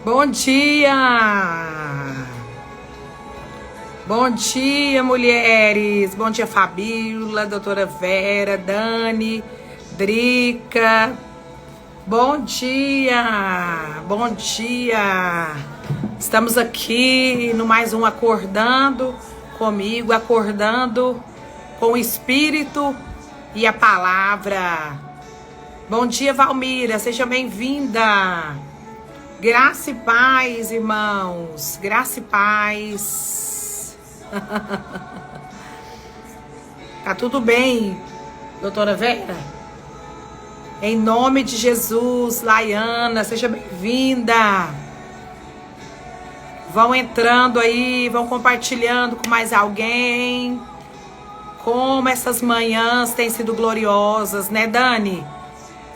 Bom dia! Bom dia, mulheres! Bom dia, Fabíola, doutora Vera, Dani, Drica. Bom dia! Bom dia! Estamos aqui no mais um Acordando comigo, acordando com o Espírito e a Palavra. Bom dia, Valmira, seja bem-vinda! Graça e paz, irmãos. Graça e paz. Tá tudo bem, doutora Vera? Em nome de Jesus, Laiana, seja bem-vinda. Vão entrando aí, vão compartilhando com mais alguém. Como essas manhãs têm sido gloriosas, né, Dani?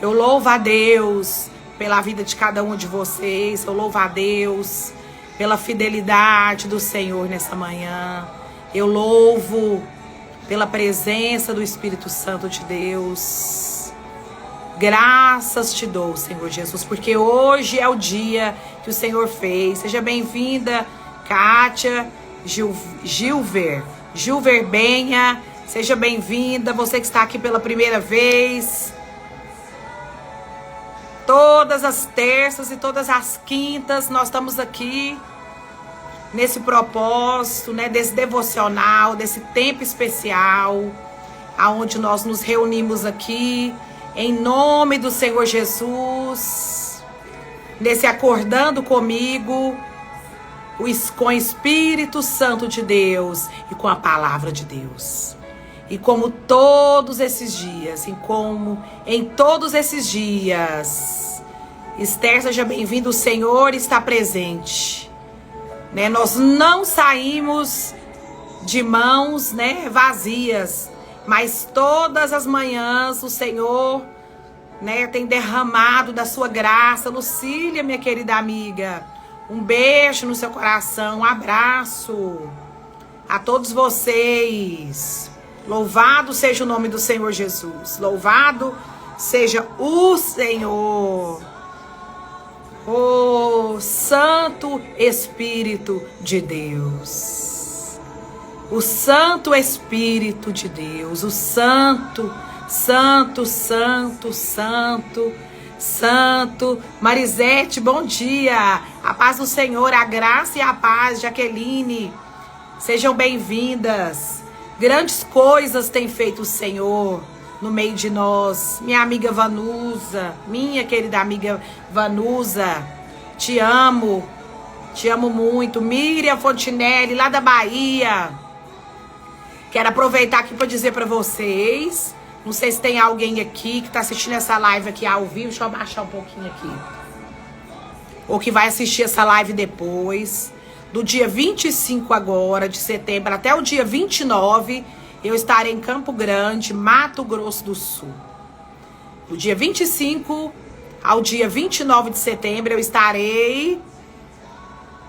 Eu louvo a Deus pela vida de cada um de vocês. Eu louvo a Deus pela fidelidade do Senhor nessa manhã. Eu louvo pela presença do Espírito Santo de Deus. Graças te dou, Senhor Jesus, porque hoje é o dia que o Senhor fez. Seja bem-vinda, Kátia, Gilver Benha. Seja bem-vinda, você que está aqui pela primeira vez. Todas as terças e todas as quintas nós estamos aqui nesse propósito, né, desse devocional, desse tempo especial, aonde nós nos reunimos aqui em nome do Senhor Jesus, nesse acordando comigo, com o Espírito Santo de Deus e com a Palavra de Deus. E como todos esses dias, em todos esses dias, Esther, seja bem-vindo, o Senhor está presente, né? Nós não saímos de mãos, né, vazias, mas todas as manhãs o Senhor, né, tem derramado da sua graça. Lucília, minha querida amiga, um beijo no seu coração, um abraço a todos vocês. Louvado seja o nome do Senhor Jesus. Louvado seja o Senhor. O Santo Espírito de Deus. O Santo Espírito de Deus. O Santo, Santo, Santo, Santo, Santo. Marisete, bom dia. A paz do Senhor, a graça e a paz. Jaqueline, sejam bem-vindas. Grandes coisas tem feito o Senhor no meio de nós. Minha amiga Vanusa, minha querida amiga Vanusa, te amo muito. Miriam Fontinelli, lá da Bahia. Quero aproveitar aqui para dizer para vocês, não sei se tem alguém aqui que está assistindo essa live aqui ao vivo, deixa eu abaixar um pouquinho aqui, ou que vai assistir essa live depois. Do dia 25 agora de setembro até o dia 29, eu estarei em Campo Grande, Mato Grosso do Sul. Do dia 25 ao dia 29 de setembro, eu estarei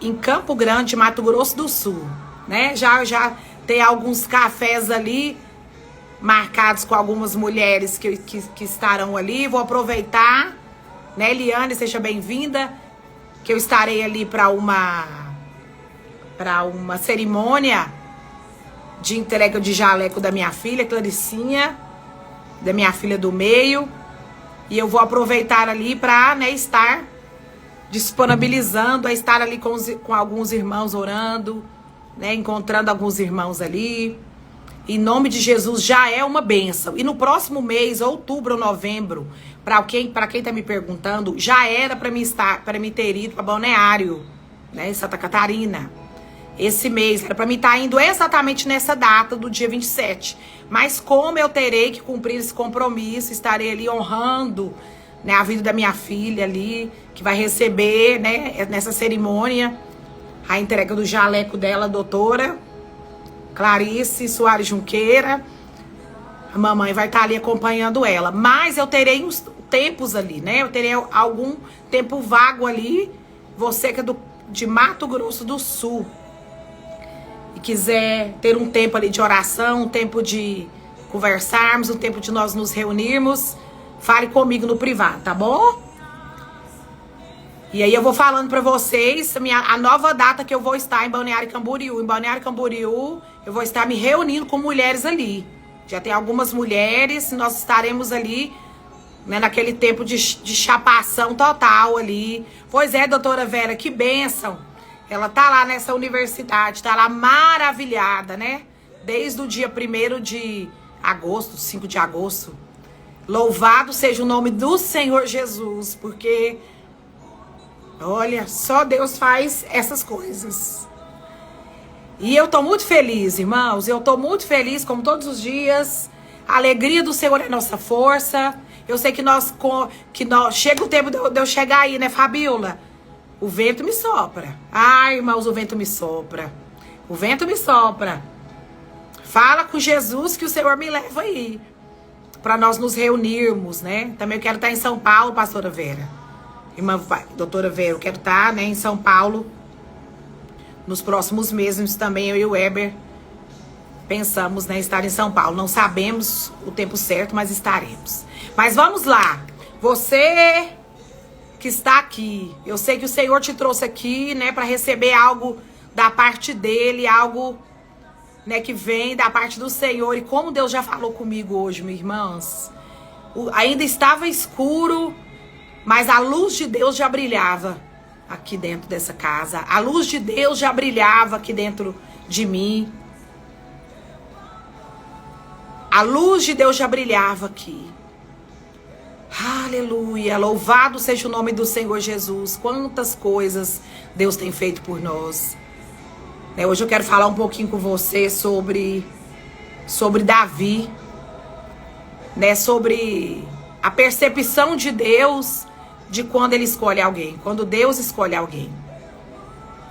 em Campo Grande, Mato Grosso do Sul, né? Já tem alguns cafés ali marcados com algumas mulheres que estarão ali. Vou aproveitar, né, Eliane, seja bem-vinda, que eu estarei ali para uma cerimônia de entrega de jaleco da minha filha, Claricinha, da minha filha do meio. E eu vou aproveitar ali para, né, estar disponibilizando, a estar ali com alguns irmãos orando, né, encontrando alguns irmãos ali. Em nome de Jesus, já é uma bênção. E no próximo mês, outubro ou novembro, para quem tá me perguntando, já era para mim ter ido para Balneário, né, em Santa Catarina. Esse mês era para mim estar indo exatamente nessa data do dia 27. Mas como eu terei que cumprir esse compromisso, estarei ali honrando, né, a vida da minha filha ali, que vai receber, né, nessa cerimônia, a entrega do jaleco dela, doutora Clarice Soares Junqueira. A mamãe vai estar ali acompanhando ela. Mas eu terei uns tempos ali, né? Eu terei algum tempo vago ali. Você que é de Mato Grosso do Sul e quiser ter um tempo ali de oração, um tempo de conversarmos, um tempo de nós nos reunirmos, fale comigo no privado, tá bom? E aí eu vou falando pra vocês a nova data que eu vou estar em Balneário Camboriú. Em Balneário Camboriú, eu vou estar me reunindo com mulheres ali. Já tem algumas mulheres, nós estaremos ali, né, naquele tempo de chapação total ali. Pois é, doutora Vera, que bênção. Ela tá lá nessa universidade, tá lá maravilhada, né? Desde o dia 1º de agosto, 5 de agosto. Louvado seja o nome do Senhor Jesus, porque, olha, só Deus faz essas coisas. E eu tô muito feliz, irmãos, eu tô muito feliz, como todos os dias. A alegria do Senhor é nossa força. Eu sei que nós chega o tempo de eu chegar aí, né, Fabiola? O vento me sopra. Ai, irmãos, o vento me sopra. O vento me sopra. Fala com Jesus que o Senhor me leva aí, para nós nos reunirmos, né? Também eu quero estar em São Paulo, pastora Vera. Irmã, doutora Vera, eu quero estar, né, em São Paulo nos próximos meses também. Eu e o Weber pensamos, né, estar em São Paulo. Não sabemos o tempo certo, mas estaremos. Mas vamos lá. Você que está aqui, eu sei que o Senhor te trouxe aqui, né, para receber algo da parte dele, algo, né, que vem da parte do Senhor. E como Deus já falou comigo hoje, minhas irmãs, ainda estava escuro, mas a luz de Deus já brilhava aqui dentro dessa casa. A luz de Deus já brilhava aqui dentro de mim. A luz de Deus já brilhava aqui. Aleluia, louvado seja o nome do Senhor Jesus. Quantas coisas Deus tem feito por nós. Hoje eu quero falar um pouquinho com você sobre Davi, né? Sobre a percepção de Deus de quando ele escolhe alguém, quando Deus escolhe alguém.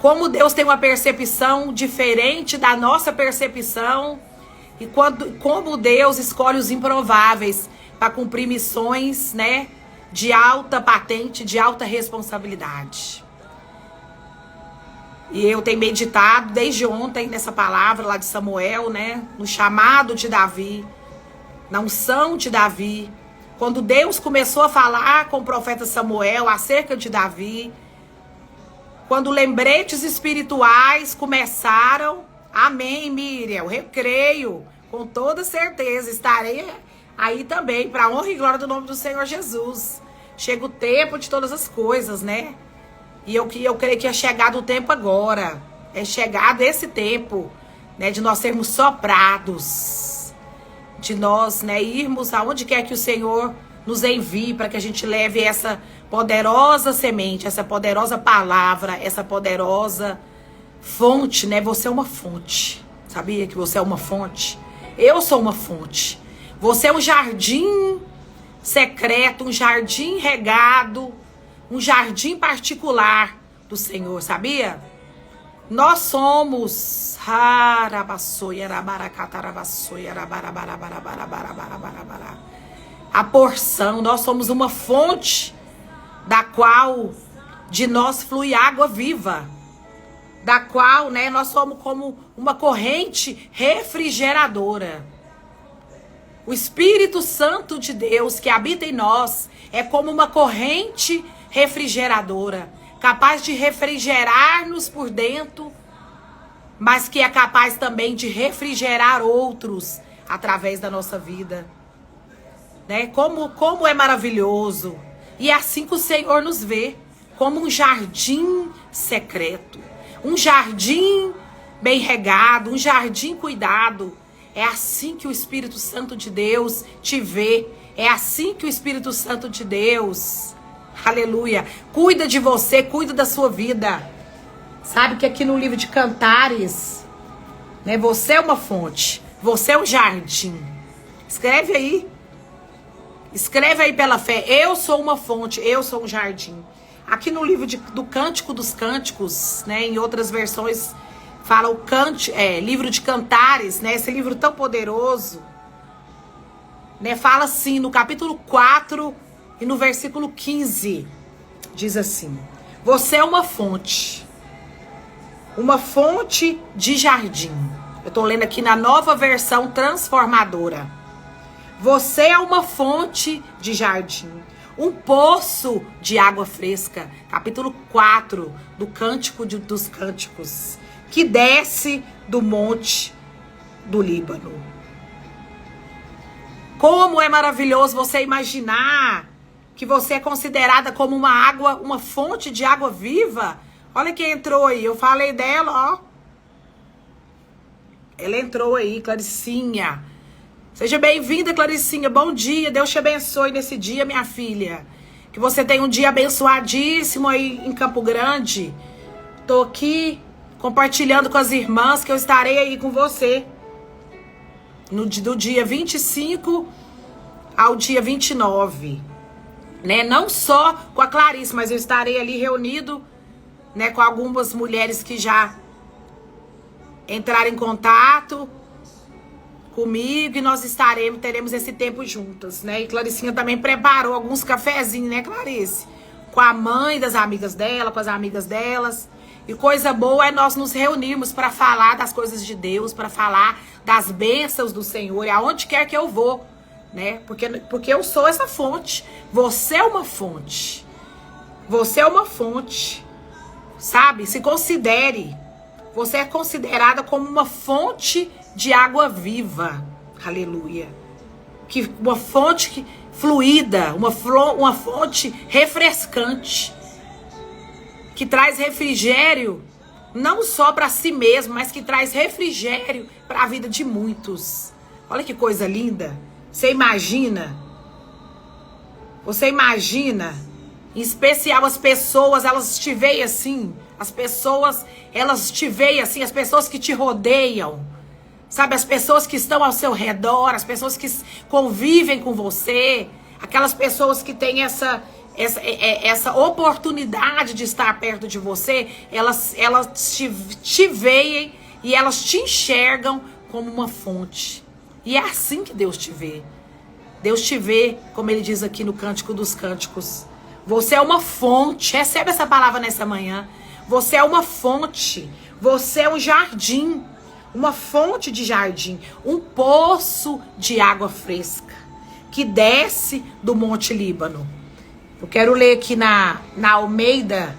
Como Deus tem uma percepção diferente da nossa percepção e como Deus escolhe os improváveis para cumprir missões, né, de alta patente, de alta responsabilidade. E eu tenho meditado desde ontem nessa palavra lá de Samuel, né? No chamado de Davi, na unção de Davi. Quando Deus começou a falar com o profeta Samuel acerca de Davi, quando lembretes espirituais começaram, amém, Miriam, eu creio, com toda certeza, estarei aí também, para a honra e glória do nome do Senhor Jesus. Chega o tempo de todas as coisas, né? E eu creio que é chegado o tempo agora. É chegado esse tempo, né, de nós sermos soprados. De nós, né, irmos aonde quer que o Senhor nos envie, para que a gente leve essa poderosa semente, essa poderosa palavra, essa poderosa fonte, né? Você é uma fonte. Sabia que você é uma fonte? Eu sou uma fonte. Você é um jardim secreto, um jardim regado, um jardim particular do Senhor, sabia? Nós somos a porção, nós somos uma fonte da qual de nós flui água viva, da qual, né, nós somos como uma corrente refrigeradora. O Espírito Santo de Deus que habita em nós é como uma corrente refrigeradora, capaz de refrigerar-nos por dentro, mas que é capaz também de refrigerar outros através da nossa vida, né? Como é maravilhoso. E é assim que o Senhor nos vê, como um jardim secreto, um jardim bem regado, um jardim cuidado. É assim que o Espírito Santo de Deus te vê. É assim que o Espírito Santo de Deus, aleluia, cuida de você, cuida da sua vida. Sabe que aqui no livro de Cantares, né, você é uma fonte, você é um jardim. Escreve aí. Escreve aí pela fé. Eu sou uma fonte, eu sou um jardim. Aqui no livro do Cântico dos Cânticos, né, em outras versões, fala o livro de Cantares, né, esse livro tão poderoso, né, fala assim, no capítulo 4 e no versículo 15, diz assim: você é uma fonte de jardim. Eu tô lendo aqui na nova versão transformadora. Você é uma fonte de jardim, um poço de água fresca. Capítulo 4 do Cântico dos Cânticos, que desce do monte do Líbano. Como é maravilhoso você imaginar que você é considerada como uma água, uma fonte de água viva. Olha quem entrou aí, eu falei dela, ó. Ela entrou aí, Claricinha. Seja bem-vinda, Claricinha. Bom dia, Deus te abençoe nesse dia, minha filha. Que você tenha um dia abençoadíssimo aí em Campo Grande. Tô aqui compartilhando com as irmãs que eu estarei aí com você. Do dia 25 ao dia 29. Né? Não só com a Clarice, mas eu estarei ali reunido, né, com algumas mulheres que já entraram em contato comigo e nós teremos esse tempo juntas, né? E Claricinha também preparou alguns cafezinhos, né, Clarice? Com a mãe das amigas dela, com as amigas delas. E coisa boa é nós nos reunirmos para falar das coisas de Deus, para falar das bênçãos do Senhor, e aonde quer que eu vou, né? Porque eu sou essa fonte. Você é uma fonte. Você é uma fonte. Sabe? Se considere. Você é considerada como uma fonte de água viva. Aleluia. Uma fonte fluida, uma fonte refrescante, que traz refrigério não só para si mesmo, mas que traz refrigério para a vida de muitos. Olha que coisa linda. Você imagina, em especial as pessoas, elas te veem assim, as pessoas que te rodeiam, sabe, as pessoas que estão ao seu redor, as pessoas que convivem com você, aquelas pessoas que têm essa oportunidade de estar perto de você, elas te veem e elas te enxergam como uma fonte. E é assim que Deus te vê. Deus te vê, como ele diz aqui no Cântico dos Cânticos. Você é uma fonte. Recebe essa palavra nessa manhã. Você é uma fonte. Você é um jardim. Uma fonte de jardim. Um poço de água fresca que desce do Monte Líbano. Eu quero ler aqui na Almeida,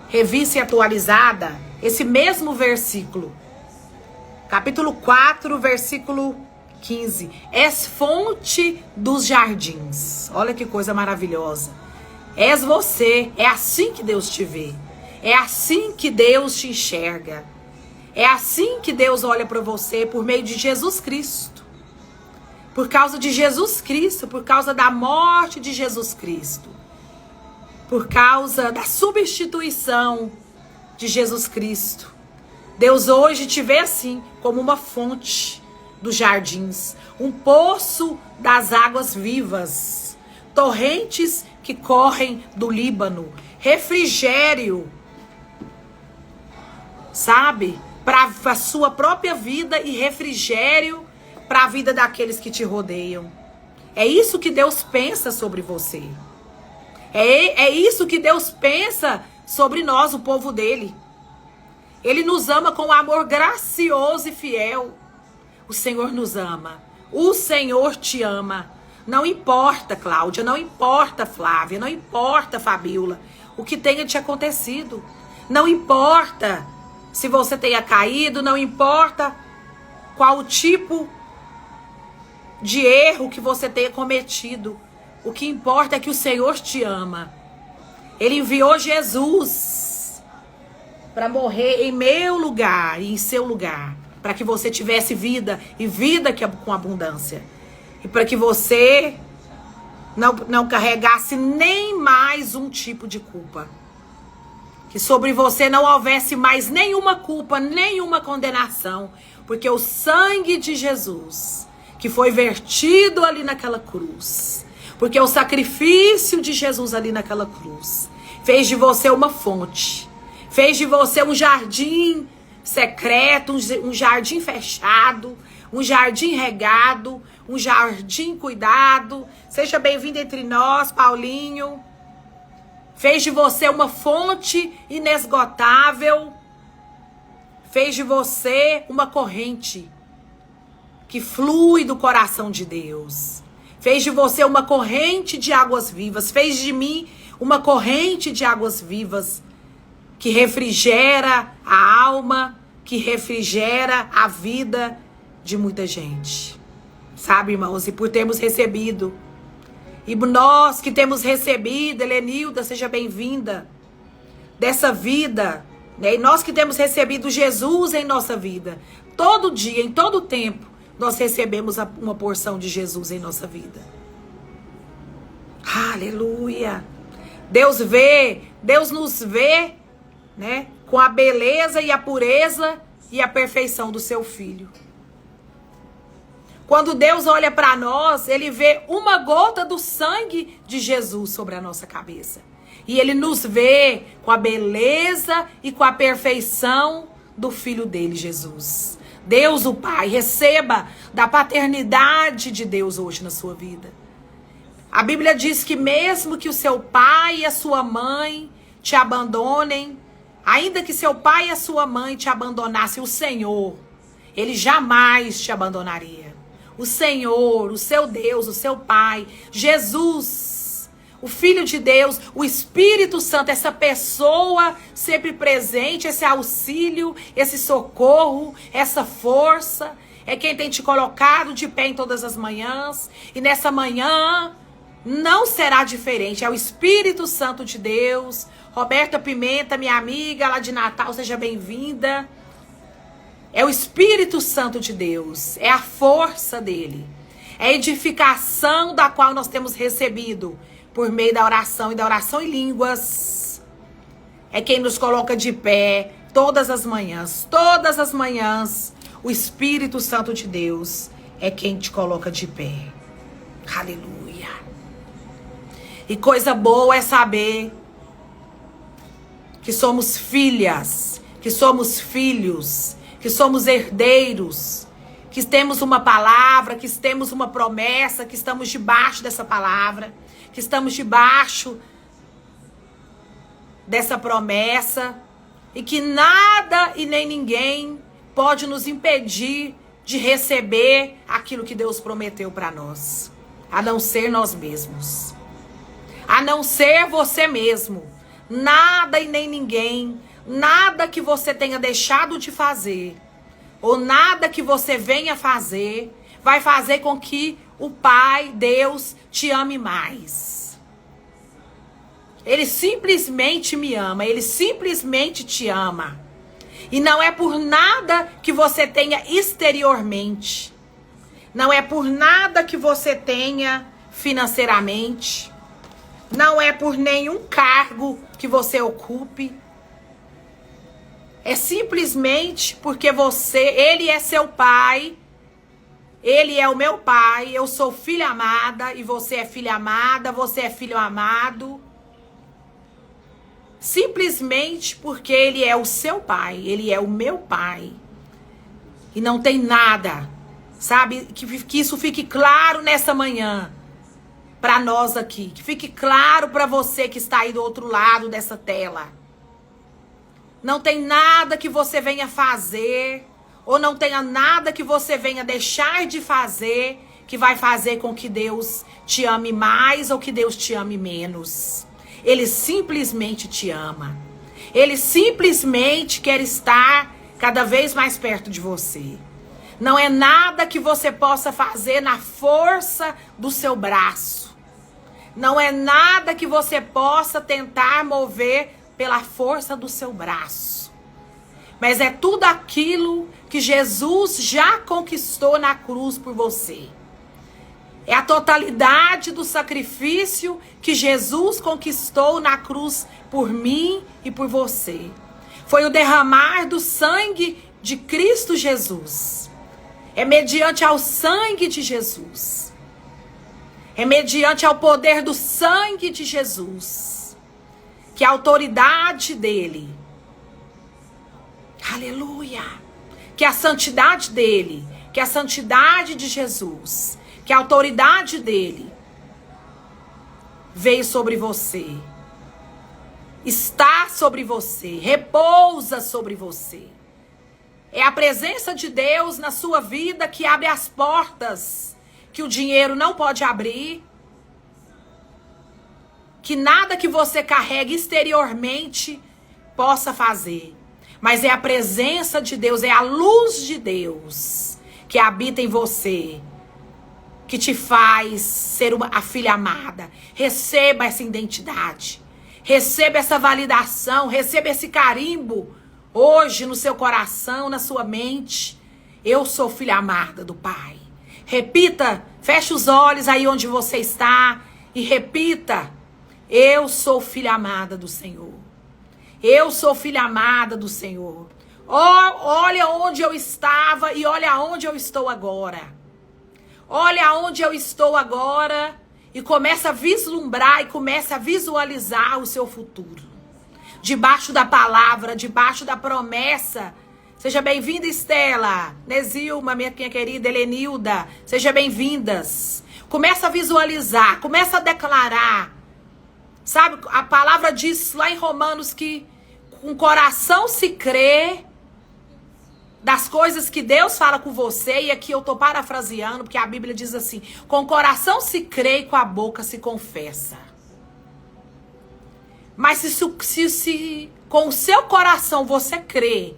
Revista e Atualizada, esse mesmo versículo. Capítulo 4, versículo 15. És fonte dos jardins. Olha que coisa maravilhosa. És você. É assim que Deus te vê. É assim que Deus te enxerga. É assim que Deus olha para você, por meio de Jesus Cristo. Por causa de Jesus Cristo, por causa da morte de Jesus Cristo. Por causa da substituição de Jesus Cristo. Deus hoje te vê assim, como uma fonte dos jardins, um poço das águas vivas, torrentes que correm do Líbano, refrigério, sabe, para a sua própria vida e refrigério para a vida daqueles que te rodeiam. É isso que Deus pensa sobre você. É isso que Deus pensa sobre nós, o povo dele. Ele nos ama com amor gracioso e fiel. O Senhor nos ama. O Senhor te ama. Não importa, Cláudia, não importa, Flávia, não importa, Fabiola, o que tenha te acontecido. Não importa se você tenha caído, não importa qual o tipo de erro que você tenha cometido. O que importa é que o Senhor te ama. Ele enviou Jesus para morrer em meu lugar e em seu lugar, para que você tivesse vida e vida com abundância. E para que você não carregasse nem mais um tipo de culpa. Que sobre você não houvesse mais nenhuma culpa, nenhuma condenação. Porque o sangue de Jesus, que foi vertido ali naquela cruz, porque o sacrifício de Jesus ali naquela cruz, fez de você uma fonte. Fez de você um jardim secreto, um jardim fechado, um jardim regado, um jardim cuidado. Seja bem-vindo entre nós, Paulinho. Fez de você uma fonte inesgotável. Fez de você uma corrente que flui do coração de Deus. Fez de você uma corrente de águas vivas. Fez de mim uma corrente de águas vivas que refrigera a alma, que refrigera a vida de muita gente. Sabe, irmãos? E por termos recebido. E nós que temos recebido, Helenilda, seja bem-vinda, dessa vida, né? E nós que temos recebido Jesus em nossa vida. Todo dia, em todo tempo, nós recebemos uma porção de Jesus em nossa vida. Aleluia. Deus nos vê, né, com a beleza e a pureza e a perfeição do seu Filho. Quando Deus olha para nós, Ele vê uma gota do sangue de Jesus sobre a nossa cabeça. E Ele nos vê com a beleza e com a perfeição do Filho dele, Jesus. Deus, o Pai, receba da paternidade de Deus hoje na sua vida. A Bíblia diz que mesmo que o seu pai e a sua mãe te abandonem, ainda que seu pai e a sua mãe te abandonassem, o Senhor, Ele jamais te abandonaria. O Senhor, o seu Deus, o seu Pai, Jesus, o Filho de Deus, o Espírito Santo, essa pessoa sempre presente, esse auxílio, esse socorro, essa força, é quem tem te colocado de pé em todas as manhãs. E nessa manhã não será diferente, é o Espírito Santo de Deus. Roberta Pimenta, minha amiga lá de Natal, seja bem-vinda. É o Espírito Santo de Deus, é a força dele, é a edificação da qual nós temos recebido por meio da oração e da oração em línguas. É quem nos coloca de pé todas as manhãs, o Espírito Santo de Deus é quem te coloca de pé. Aleluia. E coisa boa é saber que somos filhas, que somos filhos, que somos herdeiros, que temos uma palavra, que temos uma promessa, que estamos debaixo dessa palavra, que estamos debaixo dessa promessa, e que nada e nem ninguém pode nos impedir de receber aquilo que Deus prometeu para nós, a não ser nós mesmos, a não ser você mesmo. Nada e nem ninguém, nada que você tenha deixado de fazer, ou nada que você venha fazer, vai fazer com que o Pai, Deus, te ame mais. Ele simplesmente me ama, Ele simplesmente te ama. E não é por nada que você tenha exteriormente, não é por nada que você tenha financeiramente, não é por nenhum cargo que você ocupe. É simplesmente porque Ele é seu pai, Ele é o meu pai, eu sou filha amada e você é filha amada, você é filho amado. Simplesmente porque Ele é o seu pai, Ele é o meu pai. E não tem nada, sabe? Que isso fique claro nessa manhã. Para nós aqui, que fique claro para você que está aí do outro lado dessa tela. Não tem nada que você venha fazer, ou não tenha nada que você venha deixar de fazer, que vai fazer com que Deus te ame mais ou que Deus te ame menos. Ele simplesmente te ama. Ele simplesmente quer estar cada vez mais perto de você. Não é nada que você possa fazer na força do seu braço. Não é nada que você possa tentar mover pela força do seu braço. Mas é tudo aquilo que Jesus já conquistou na cruz por você. É a totalidade do sacrifício que Jesus conquistou na cruz por mim e por você. Foi o derramar do sangue de Cristo Jesus. É mediante ao sangue de Jesus. É mediante ao poder do sangue de Jesus, que a autoridade dele, aleluia, que a santidade dele, que a santidade de Jesus, que a autoridade dele veio sobre você, está sobre você, repousa sobre você. É a presença de Deus na sua vida que abre as portas, que o dinheiro não pode abrir, que nada que você carregue exteriormente possa fazer. Mas é a presença de Deus, é a luz de Deus que habita em você, que te faz ser a filha amada. Receba essa identidade, receba essa validação, receba esse carimbo hoje no seu coração, na sua mente. Eu sou filha amada do Pai. Repita, feche os olhos aí onde você está e repita: eu sou filha amada do Senhor. Eu sou filha amada do Senhor. Olha onde eu estava e olha onde eu estou agora. Olha onde eu estou agora e começa a vislumbrar e começa a visualizar o seu futuro. Debaixo da palavra, debaixo da promessa. Seja bem-vinda, Estela, Nesilma, minha querida, Helenilda. Sejam bem-vindas. Começa a visualizar, começa a declarar. Sabe, a palavra diz lá em Romanos que com o coração se crê das coisas que Deus fala com você. E aqui eu tô parafraseando, porque a Bíblia diz assim: com o coração se crê e com a boca se confessa. Mas se com o seu coração você crê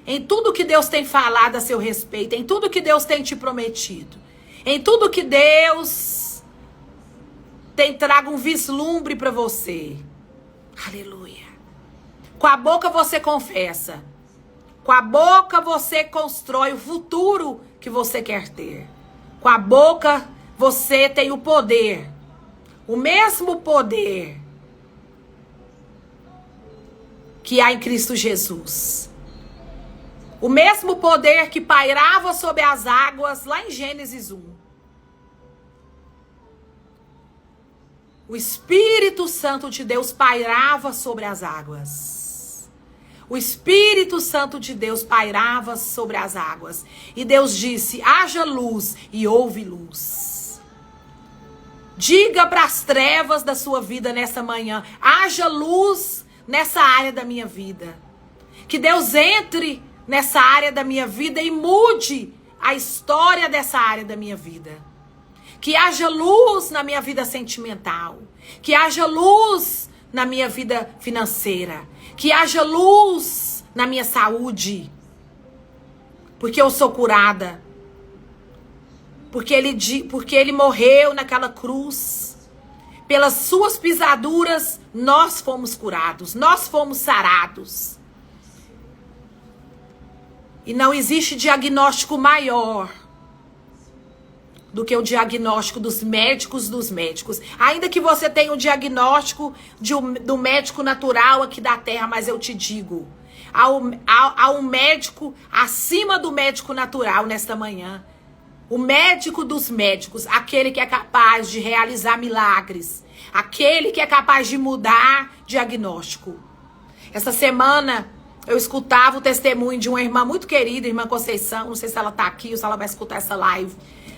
em tudo que Deus tem falado a seu respeito, em tudo que Deus tem te prometido, em tudo que Deus tem trago um vislumbre para você. Aleluia. Com a boca você confessa. Com a boca você constrói o futuro que você quer ter. Com a boca você tem o poder. O mesmo poder que há em Cristo Jesus. O mesmo poder que pairava sobre as águas lá em Gênesis 1. O Espírito Santo de Deus pairava sobre as águas. O Espírito Santo de Deus pairava sobre as águas. E Deus disse: haja luz, e houve luz. Diga para as trevas da sua vida nessa manhã: haja luz nessa área da minha vida. Que Deus entre nessa área da minha vida e mude a história dessa área da minha vida. Que haja luz na minha vida sentimental. Que haja luz na minha vida financeira. Que haja luz na minha saúde. Porque eu sou curada. Porque ele morreu naquela cruz. Pelas suas pisaduras, nós fomos curados. Nós fomos sarados. E não existe diagnóstico maior do que o diagnóstico dos médicos. Ainda que você tenha o diagnóstico do médico natural aqui da terra, mas eu te digo, há um médico acima do médico natural nesta manhã. O médico dos médicos, aquele que é capaz de realizar milagres, aquele que é capaz de mudar diagnóstico. Essa semana eu escutava o testemunho de uma irmã muito querida, irmã Conceição, não sei se ela tá aqui ou se ela vai escutar essa live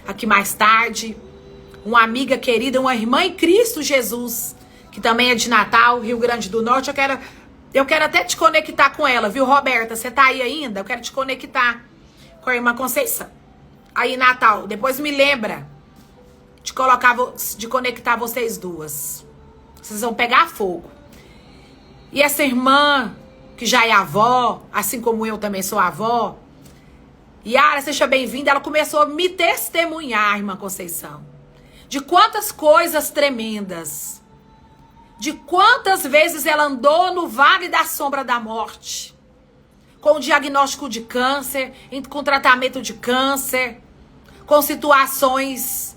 aqui mais tarde. Uma amiga querida, uma irmã em Cristo Jesus, que também é de Natal, Rio Grande do Norte. Eu quero até te conectar com ela, viu, Roberta? Você tá aí ainda? Eu quero te conectar com a irmã Conceição. Aí, Natal, depois me lembra de conectar vocês duas. Vocês vão pegar fogo. E essa irmã, que já é avó, assim como eu também sou avó, Yara, seja bem-vinda. Ela começou a me testemunhar, irmã Conceição, de quantas coisas tremendas, de quantas vezes ela andou no vale da sombra da morte, com diagnóstico de câncer, com tratamento de câncer, com situações,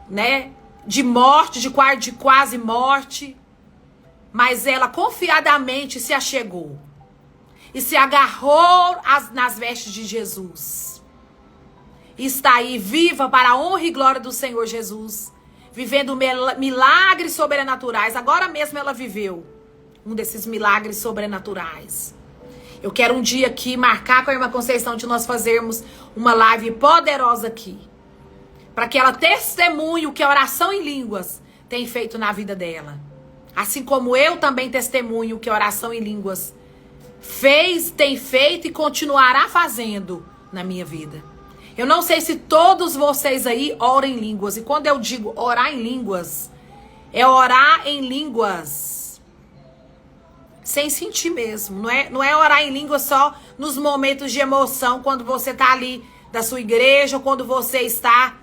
né, de morte, de quase morte, mas ela confiadamente se achegou e se agarrou nas vestes de Jesus. E está aí viva para a honra e glória do Senhor Jesus, vivendo milagres sobrenaturais. Agora mesmo ela viveu um desses milagres sobrenaturais. Eu quero um dia aqui marcar com a irmã Conceição de nós fazermos uma live poderosa aqui, para que ela testemunhe o que a oração em línguas tem feito na vida dela. Assim como eu também testemunho o que a oração em línguas tem feito e continuará fazendo na minha vida. Eu não sei se todos vocês aí oram em línguas. E quando eu digo orar em línguas, é orar em línguas sem sentir mesmo. Não é orar em línguas só nos momentos de emoção, quando você está ali da sua igreja, ou quando você está,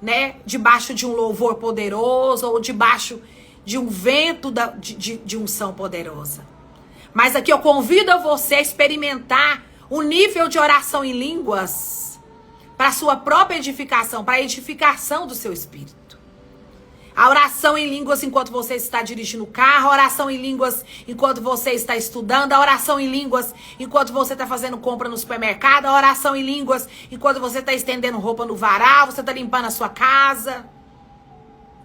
né, debaixo de um louvor poderoso, ou debaixo de um vento de unção poderosa. Mas aqui eu convido a você a experimentar o nível de oração em línguas para a sua própria edificação, para a edificação do seu espírito. A oração em línguas enquanto você está dirigindo o carro, a oração em línguas enquanto você está estudando, a oração em línguas enquanto você está fazendo compra no supermercado, a oração em línguas enquanto você está estendendo roupa no varal, você está limpando a sua casa,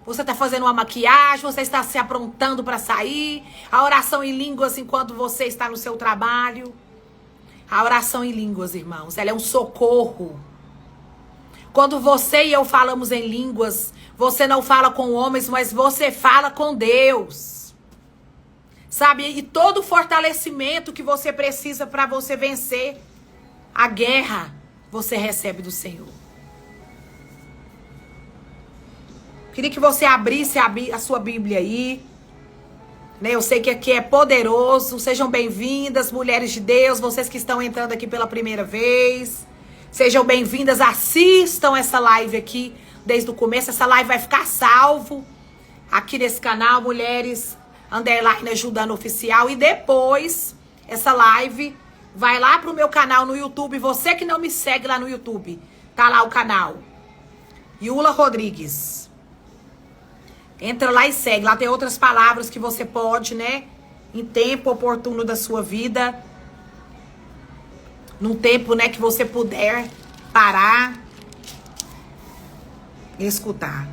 você está fazendo uma maquiagem, você está se aprontando para sair, a oração em línguas enquanto você está no seu trabalho. A oração em línguas, irmãos, ela é um socorro. Quando você e eu falamos em línguas, você não fala com homens, mas você fala com Deus. Sabe? E todo o fortalecimento que você precisa para você vencer a guerra, você recebe do Senhor. Queria que você abrisse a sua Bíblia aí. Né? Eu sei que aqui é poderoso. Sejam bem-vindas, mulheres de Deus, vocês que estão entrando aqui pela primeira vez. Sejam bem-vindas, assistam essa live aqui desde o começo. Essa live vai ficar salvo aqui nesse canal, Mulheres Ajudando Oficial. E depois, essa live vai lá pro meu canal no YouTube. Você que não me segue lá no YouTube, tá lá o canal Yula Rodrigues. Entra lá e segue. Lá tem outras palavras que você pode, né, em tempo oportuno da sua vida, num tempo, né, que você puder parar e escutar.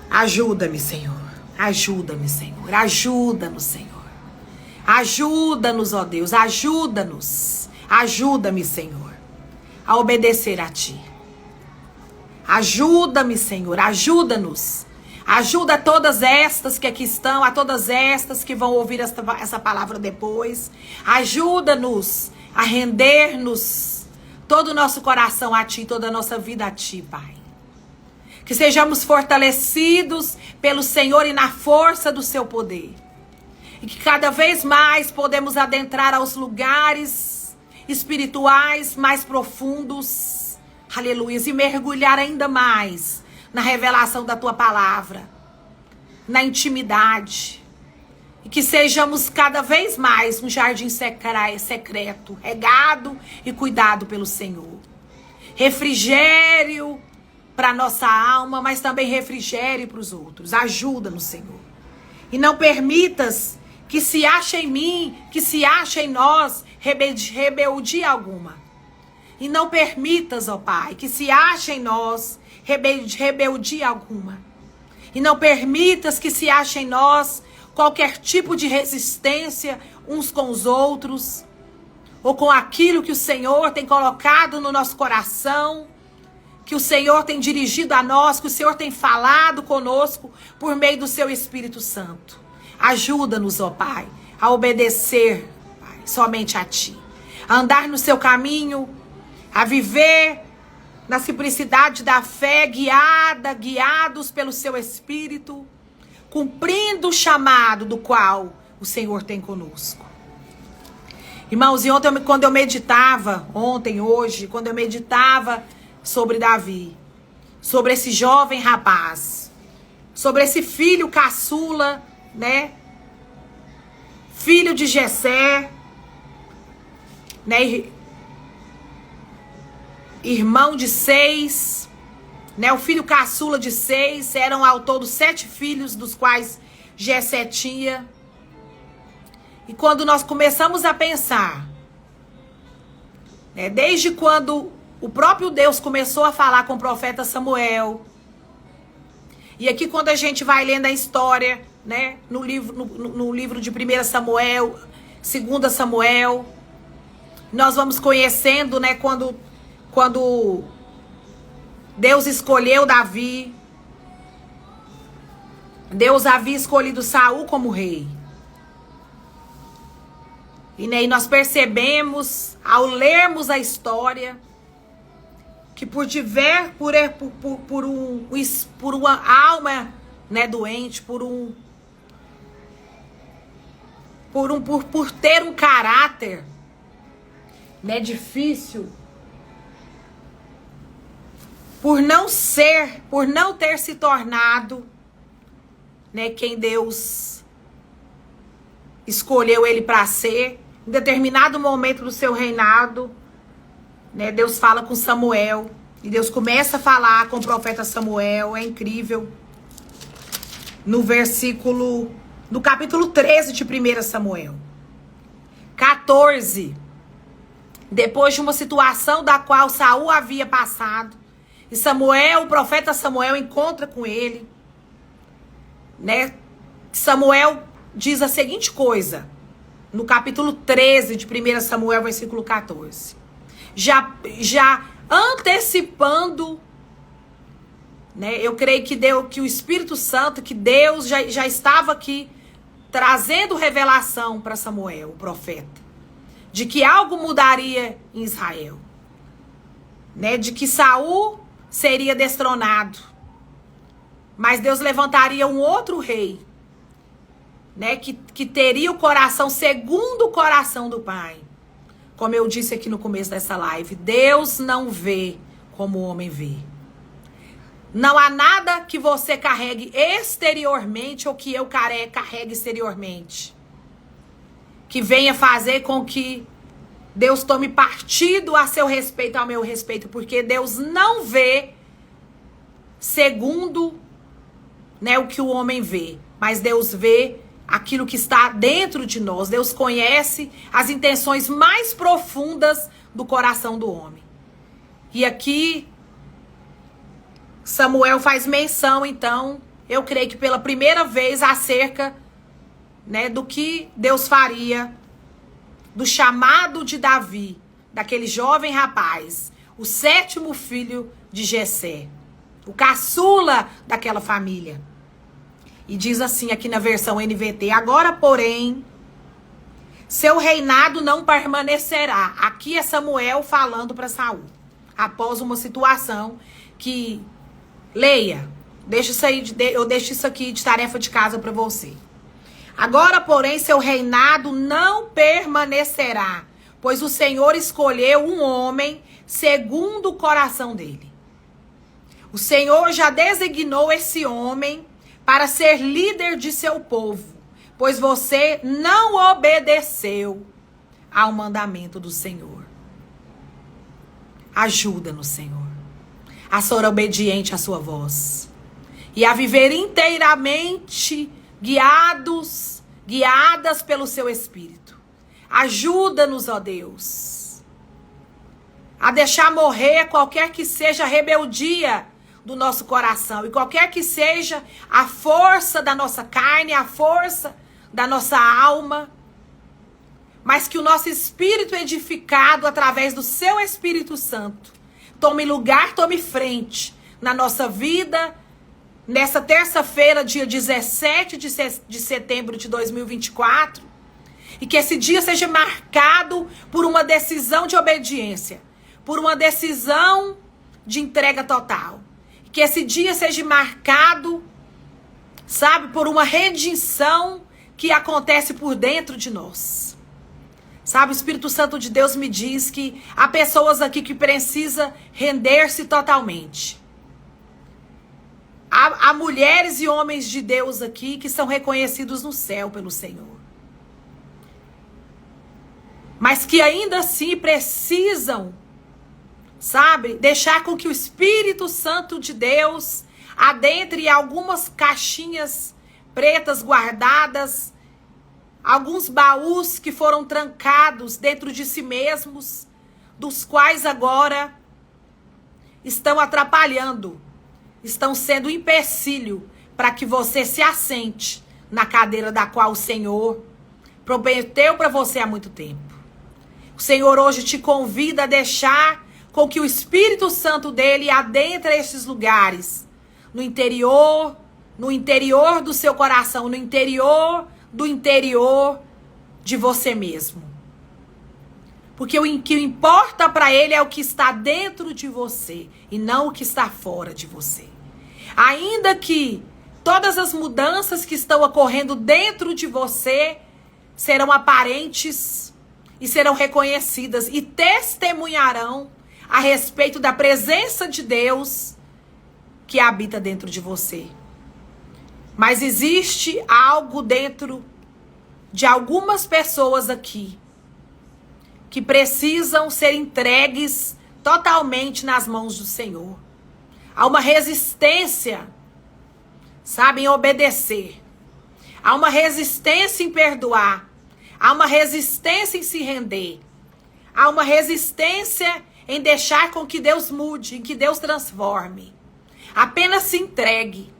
Ajuda-me, Senhor. Ajuda-me, Senhor. Ajuda-nos, Senhor. Ajuda-nos, ó Deus. Ajuda-nos. Ajuda-me, Senhor, a obedecer a Ti. Ajuda-me, Senhor. Ajuda-nos. Ajuda a todas estas que aqui estão, a todas estas que vão ouvir essa palavra depois. Ajuda-nos a render-nos todo o nosso coração a Ti, toda a nossa vida a Ti, Pai. Que sejamos fortalecidos pelo Senhor e na força do Seu poder. E que cada vez mais podemos adentrar aos lugares espirituais mais profundos. Aleluia. E mergulhar ainda mais na revelação da Tua palavra, na intimidade. E que sejamos cada vez mais um jardim secreto, regado e cuidado pelo Senhor. Refrigério para nossa alma, mas também refrigério para os outros. Ajuda-nos, Senhor. E não permitas que se ache em mim, que se ache em nós rebeldia alguma. E não permitas, ó Pai, que se ache em nós rebeldia alguma. E não permitas que se ache em nós qualquer tipo de resistência uns com os outros, ou com aquilo que o Senhor tem colocado no nosso coração, que o Senhor tem dirigido a nós, que o Senhor tem falado conosco por meio do Seu Espírito Santo. Ajuda-nos, ó Pai, a obedecer, Pai, somente a Ti. A andar no Seu caminho, a viver na simplicidade da fé, guiados pelo Seu Espírito, cumprindo o chamado do qual o Senhor tem conosco. Irmãos, e ontem, quando eu meditava, quando eu meditava sobre Davi, sobre esse jovem rapaz, sobre esse filho caçula, né? Filho de Jessé, né? Irmão de 6, né? O filho caçula de 6, eram ao todo 7 filhos, dos quais Jessé tinha. E quando nós começamos a pensar, né, desde quando o próprio Deus começou a falar com o profeta Samuel, e aqui quando a gente vai lendo a história, né, no livro de 1 Samuel, 2 Samuel, nós vamos conhecendo, né, quando Deus escolheu Davi, Deus havia escolhido Saul como rei. E nós percebemos, ao lermos a história, que por uma alma, né, doente, por ter um caráter, né, difícil, por não ter se tornado, né, quem Deus escolheu ele para ser. Em determinado momento do seu reinado, né, Deus fala com Samuel, e Deus começa a falar com o profeta Samuel. É incrível. No capítulo 13 de 1 Samuel 14, depois de uma situação da qual Saul havia passado, e Samuel, o profeta Samuel, encontra com ele, né? Samuel diz a seguinte coisa, no capítulo 13 de 1 Samuel, versículo 14. Já antecipando, né? Eu creio que o Espírito Santo, que Deus já estava aqui trazendo revelação para Samuel, o profeta, de que algo mudaria em Israel, né? De que Saul seria destronado, mas Deus levantaria um outro rei, né? Que teria o coração segundo o coração do Pai. Como eu disse aqui no começo dessa live, Deus não vê como o homem vê. Não há nada que você carregue exteriormente ou que eu carregue exteriormente que venha fazer com que Deus tome partido a seu respeito, ao meu respeito, porque Deus não vê segundo, né, o que o homem vê, mas Deus vê aquilo que está dentro de nós. Deus conhece as intenções mais profundas do coração do homem. E aqui Samuel faz menção, então, eu creio que pela primeira vez, acerca, né, do que Deus faria, do chamado de Davi, daquele jovem rapaz, o 7º filho de Jessé, o caçula daquela família. E diz assim aqui na versão NVT: agora, porém, seu reinado não permanecerá. Aqui é Samuel falando para Saul, após uma situação que... Leia, eu deixo isso aqui de tarefa de casa para você. Agora, porém, seu reinado não permanecerá, pois o Senhor escolheu um homem segundo o coração dele. O Senhor já designou esse homem para ser líder de seu povo, pois você não obedeceu ao mandamento do Senhor. Ajuda-nos, Senhor, a ser obediente à sua voz e a viver inteiramente guiadas pelo seu Espírito. Ajuda-nos, ó Deus, a deixar morrer qualquer que seja a rebeldia do nosso coração e qualquer que seja a força da nossa carne, a força da nossa alma, mas que o nosso espírito edificado através do seu Espírito Santo tome lugar, tome frente na nossa vida, nessa terça-feira, dia 17 de setembro de 2024, e que esse dia seja marcado por uma decisão de obediência, por uma decisão de entrega total. E que esse dia seja marcado, sabe, por uma redenção que acontece por dentro de nós. Sabe, o Espírito Santo de Deus me diz que há pessoas aqui que precisam render-se totalmente. Há mulheres e homens de Deus aqui que são reconhecidos no céu pelo Senhor, mas que ainda assim precisam, sabe, deixar com que o Espírito Santo de Deus adentre algumas caixinhas pretas guardadas, alguns baús que foram trancados dentro de si mesmos, dos quais agora estão atrapalhando, estão sendo um empecilho para que você se assente na cadeira da qual o Senhor prometeu para você há muito tempo. O Senhor hoje te convida a deixar com que o Espírito Santo dele adentre esses lugares, no interior do seu coração, no interior do interior de você mesmo. Porque o que importa para ele é o que está dentro de você e não o que está fora de você. Ainda que todas as mudanças que estão ocorrendo dentro de você serão aparentes e serão reconhecidas e testemunharão a respeito da presença de Deus que habita dentro de você. Mas existe algo dentro de algumas pessoas aqui que precisam ser entregues totalmente nas mãos do Senhor. Há uma resistência, sabe, em obedecer. Há uma resistência em perdoar. Há uma resistência em se render. Há uma resistência em deixar com que Deus mude, em que Deus transforme. Apenas se entregue.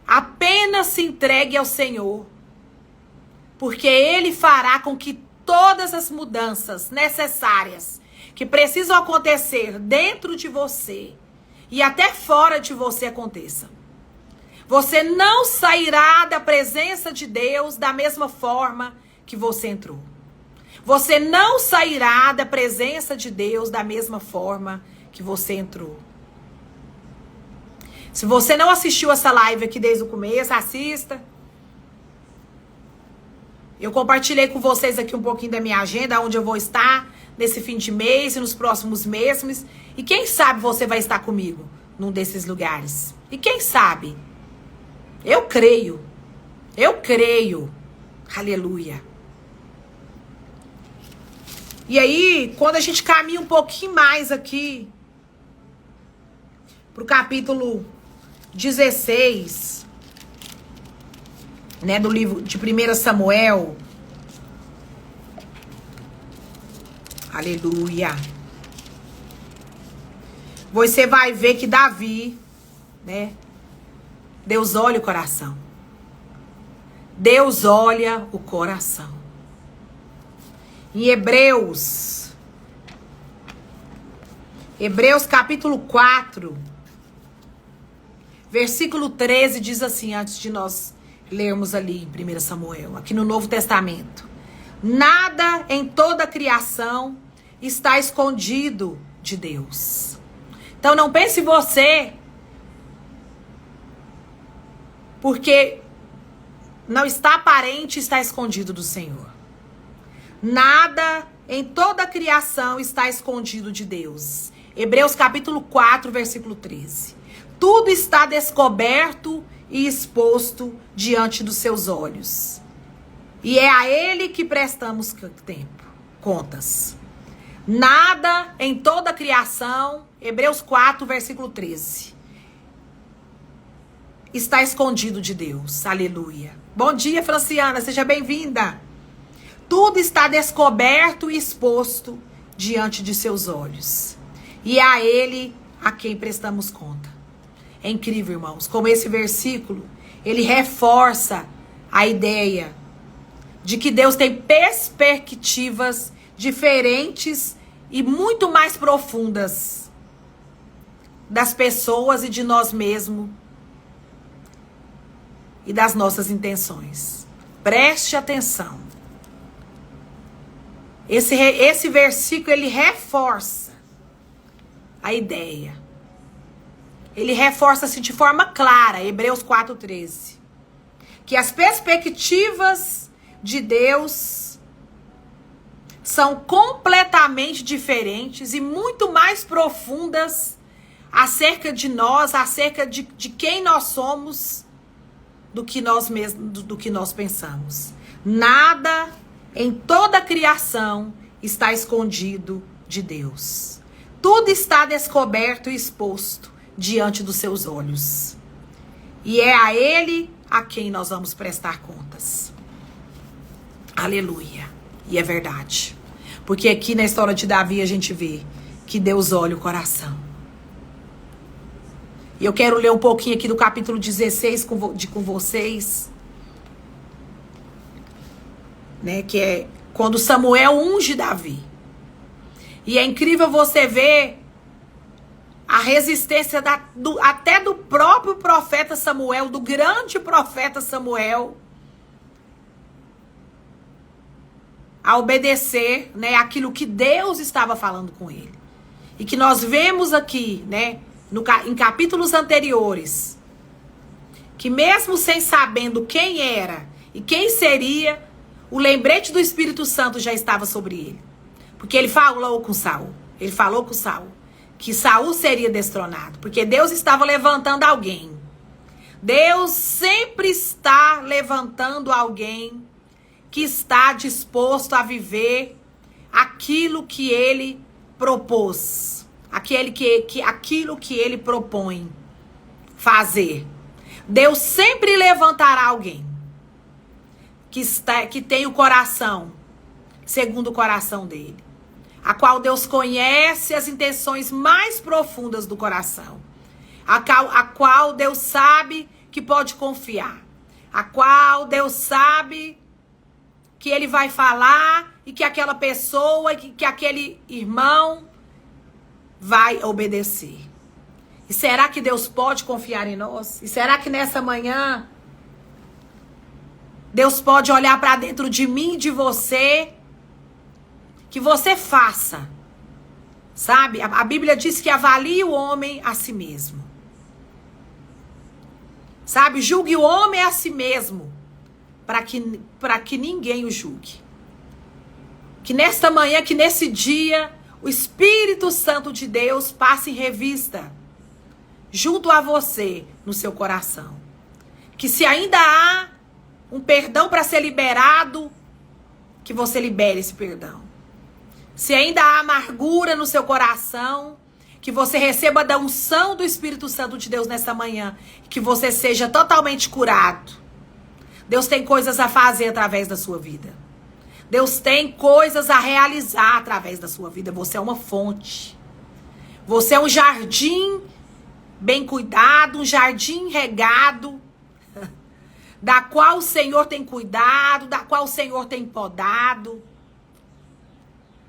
Apenas se entregue ao Senhor. Porque Ele fará com que todas as mudanças necessárias que precisam acontecer dentro de você e até fora de você aconteçam. Você não sairá da presença de Deus da mesma forma que você entrou. Você não sairá da presença de Deus da mesma forma que você entrou. Se você não assistiu essa live aqui desde o começo, assista. Eu compartilhei com vocês aqui um pouquinho da minha agenda, onde eu vou estar nesse fim de mês e nos próximos meses. E quem sabe você vai estar comigo num desses lugares. E quem sabe? Eu creio. Eu creio. Aleluia. E aí, quando a gente caminha um pouquinho mais aqui pro capítulo 16... né, do livro de 1 Samuel. Aleluia. Você vai ver que Davi, né, Deus olha o coração. Deus olha o coração. Em Hebreus capítulo 4, versículo 13 diz assim, antes de nós lermos ali em 1 Samuel, aqui no Novo Testamento. Nada em toda a criação está escondido de Deus. Então não pense você, porque não está aparente, está escondido do Senhor. Nada em toda a criação está escondido de Deus. Hebreus capítulo 4, versículo 13. Tudo está descoberto e exposto diante dos seus olhos. E é a Ele que prestamos contas. Nada em toda a criação, Hebreus 4, versículo 13, está escondido de Deus. Aleluia. Bom dia, Franciana, seja bem-vinda. Tudo está descoberto e exposto diante de seus olhos. E é a Ele a quem prestamos conta. É incrível, irmãos, como esse versículo, ele reforça a ideia de que Deus tem perspectivas diferentes e muito mais profundas das pessoas e de nós mesmos e das nossas intenções. Preste atenção. Esse versículo, ele reforça a ideia. Ele reforça-se de forma clara, Hebreus 4:13, que as perspectivas de Deus são completamente diferentes e muito mais profundas acerca de nós, acerca de quem nós somos, do que nós mesmos, do que nós pensamos. Nada em toda a criação está escondido de Deus. Tudo está descoberto e exposto diante dos seus olhos. E é a Ele a quem nós vamos prestar contas. Aleluia. E é verdade. Porque aqui na história de Davi a gente vê que Deus olha o coração. E eu quero ler um pouquinho aqui do capítulo 16 com vocês. Né, que é quando Samuel unge Davi. E é incrível você ver a resistência até do próprio profeta Samuel, do grande profeta Samuel, a obedecer, né, aquilo que Deus estava falando com ele. E que nós vemos aqui, né, em capítulos anteriores, que mesmo sem sabendo quem era e quem seria, o lembrete do Espírito Santo já estava sobre ele. Porque ele falou com Saul. Ele falou com Saul que Saul seria destronado. Porque Deus estava levantando alguém. Deus sempre está levantando alguém que está disposto a viver aquilo que ele propôs. Aquilo que ele propõe fazer. Deus sempre levantará alguém que tem o coração segundo o coração dele, a qual Deus conhece as intenções mais profundas do coração, a qual Deus sabe que pode confiar, a qual Deus sabe que ele vai falar e que aquela pessoa, que aquele irmão vai obedecer. E será que Deus pode confiar em nós? E será que nessa manhã Deus pode olhar para dentro de mim e de você, que você faça, sabe? A Bíblia diz que avalie o homem a si mesmo, sabe? Julgue o homem a si mesmo, para que ninguém o julgue. Que nesta manhã, que nesse dia, o Espírito Santo de Deus passe em revista junto a você, no seu coração. Que se ainda há um perdão para ser liberado, que você libere esse perdão. Se ainda há amargura no seu coração, que você receba da unção do Espírito Santo de Deus nessa manhã, que você seja totalmente curado. Deus tem coisas a fazer através da sua vida. Deus tem coisas a realizar através da sua vida. Você é uma fonte. Você é um jardim bem cuidado, um jardim regado, da qual o Senhor tem cuidado, da qual o Senhor tem podado,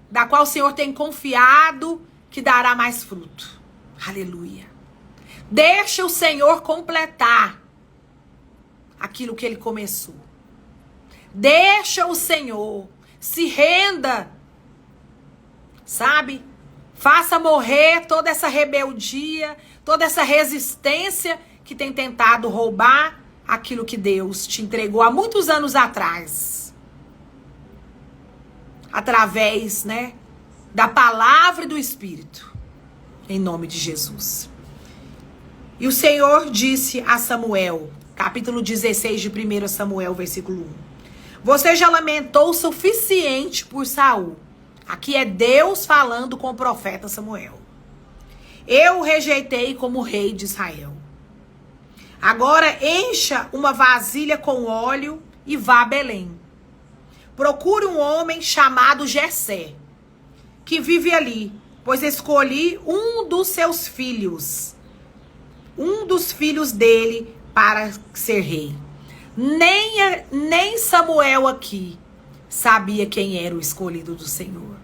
da qual o Senhor tem confiado que dará mais fruto. Aleluia. Deixa o Senhor completar aquilo que ele começou. Deixa o Senhor, se renda, sabe? Faça morrer toda essa rebeldia, toda essa resistência que tem tentado roubar aquilo que Deus te entregou há muitos anos atrás. Através, né, da palavra e do Espírito. Em nome de Jesus. E o Senhor disse a Samuel, capítulo 16 de 1 Samuel, versículo 1. Você já lamentou o suficiente por Saul. Aqui é Deus falando com o profeta Samuel. Eu o rejeitei como rei de Israel. Agora encha uma vasilha com óleo e vá a Belém. Procure um homem chamado Jessé, que vive ali, pois escolhi um dos seus filhos, um dos filhos dele, para ser rei. Nem Samuel aqui sabia quem era o escolhido do Senhor.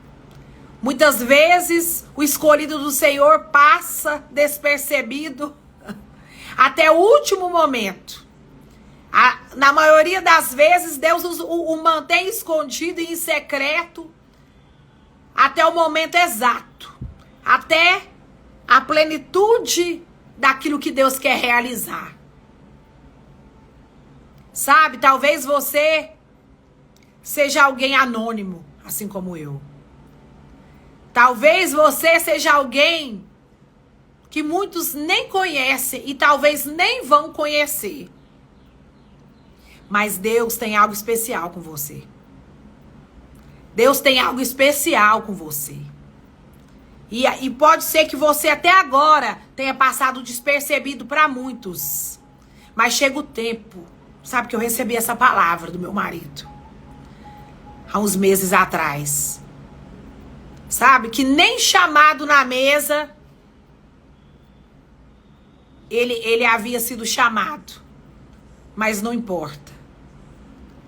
Muitas vezes o escolhido do Senhor passa despercebido até o último momento. Na maioria das vezes, Deus o mantém escondido e em secreto até o momento exato. Até a plenitude daquilo que Deus quer realizar. Sabe, talvez você seja alguém anônimo, assim como eu. Talvez você seja alguém que muitos nem conhecem e talvez nem vão conhecer. Mas Deus tem algo especial com você. Deus tem algo especial com você. E pode ser que você até agora tenha passado despercebido para muitos. Mas chega o tempo. Sabe que eu recebi essa palavra do meu marido há uns meses atrás. Sabe que nem chamado na mesa ele havia sido chamado. Mas não importa.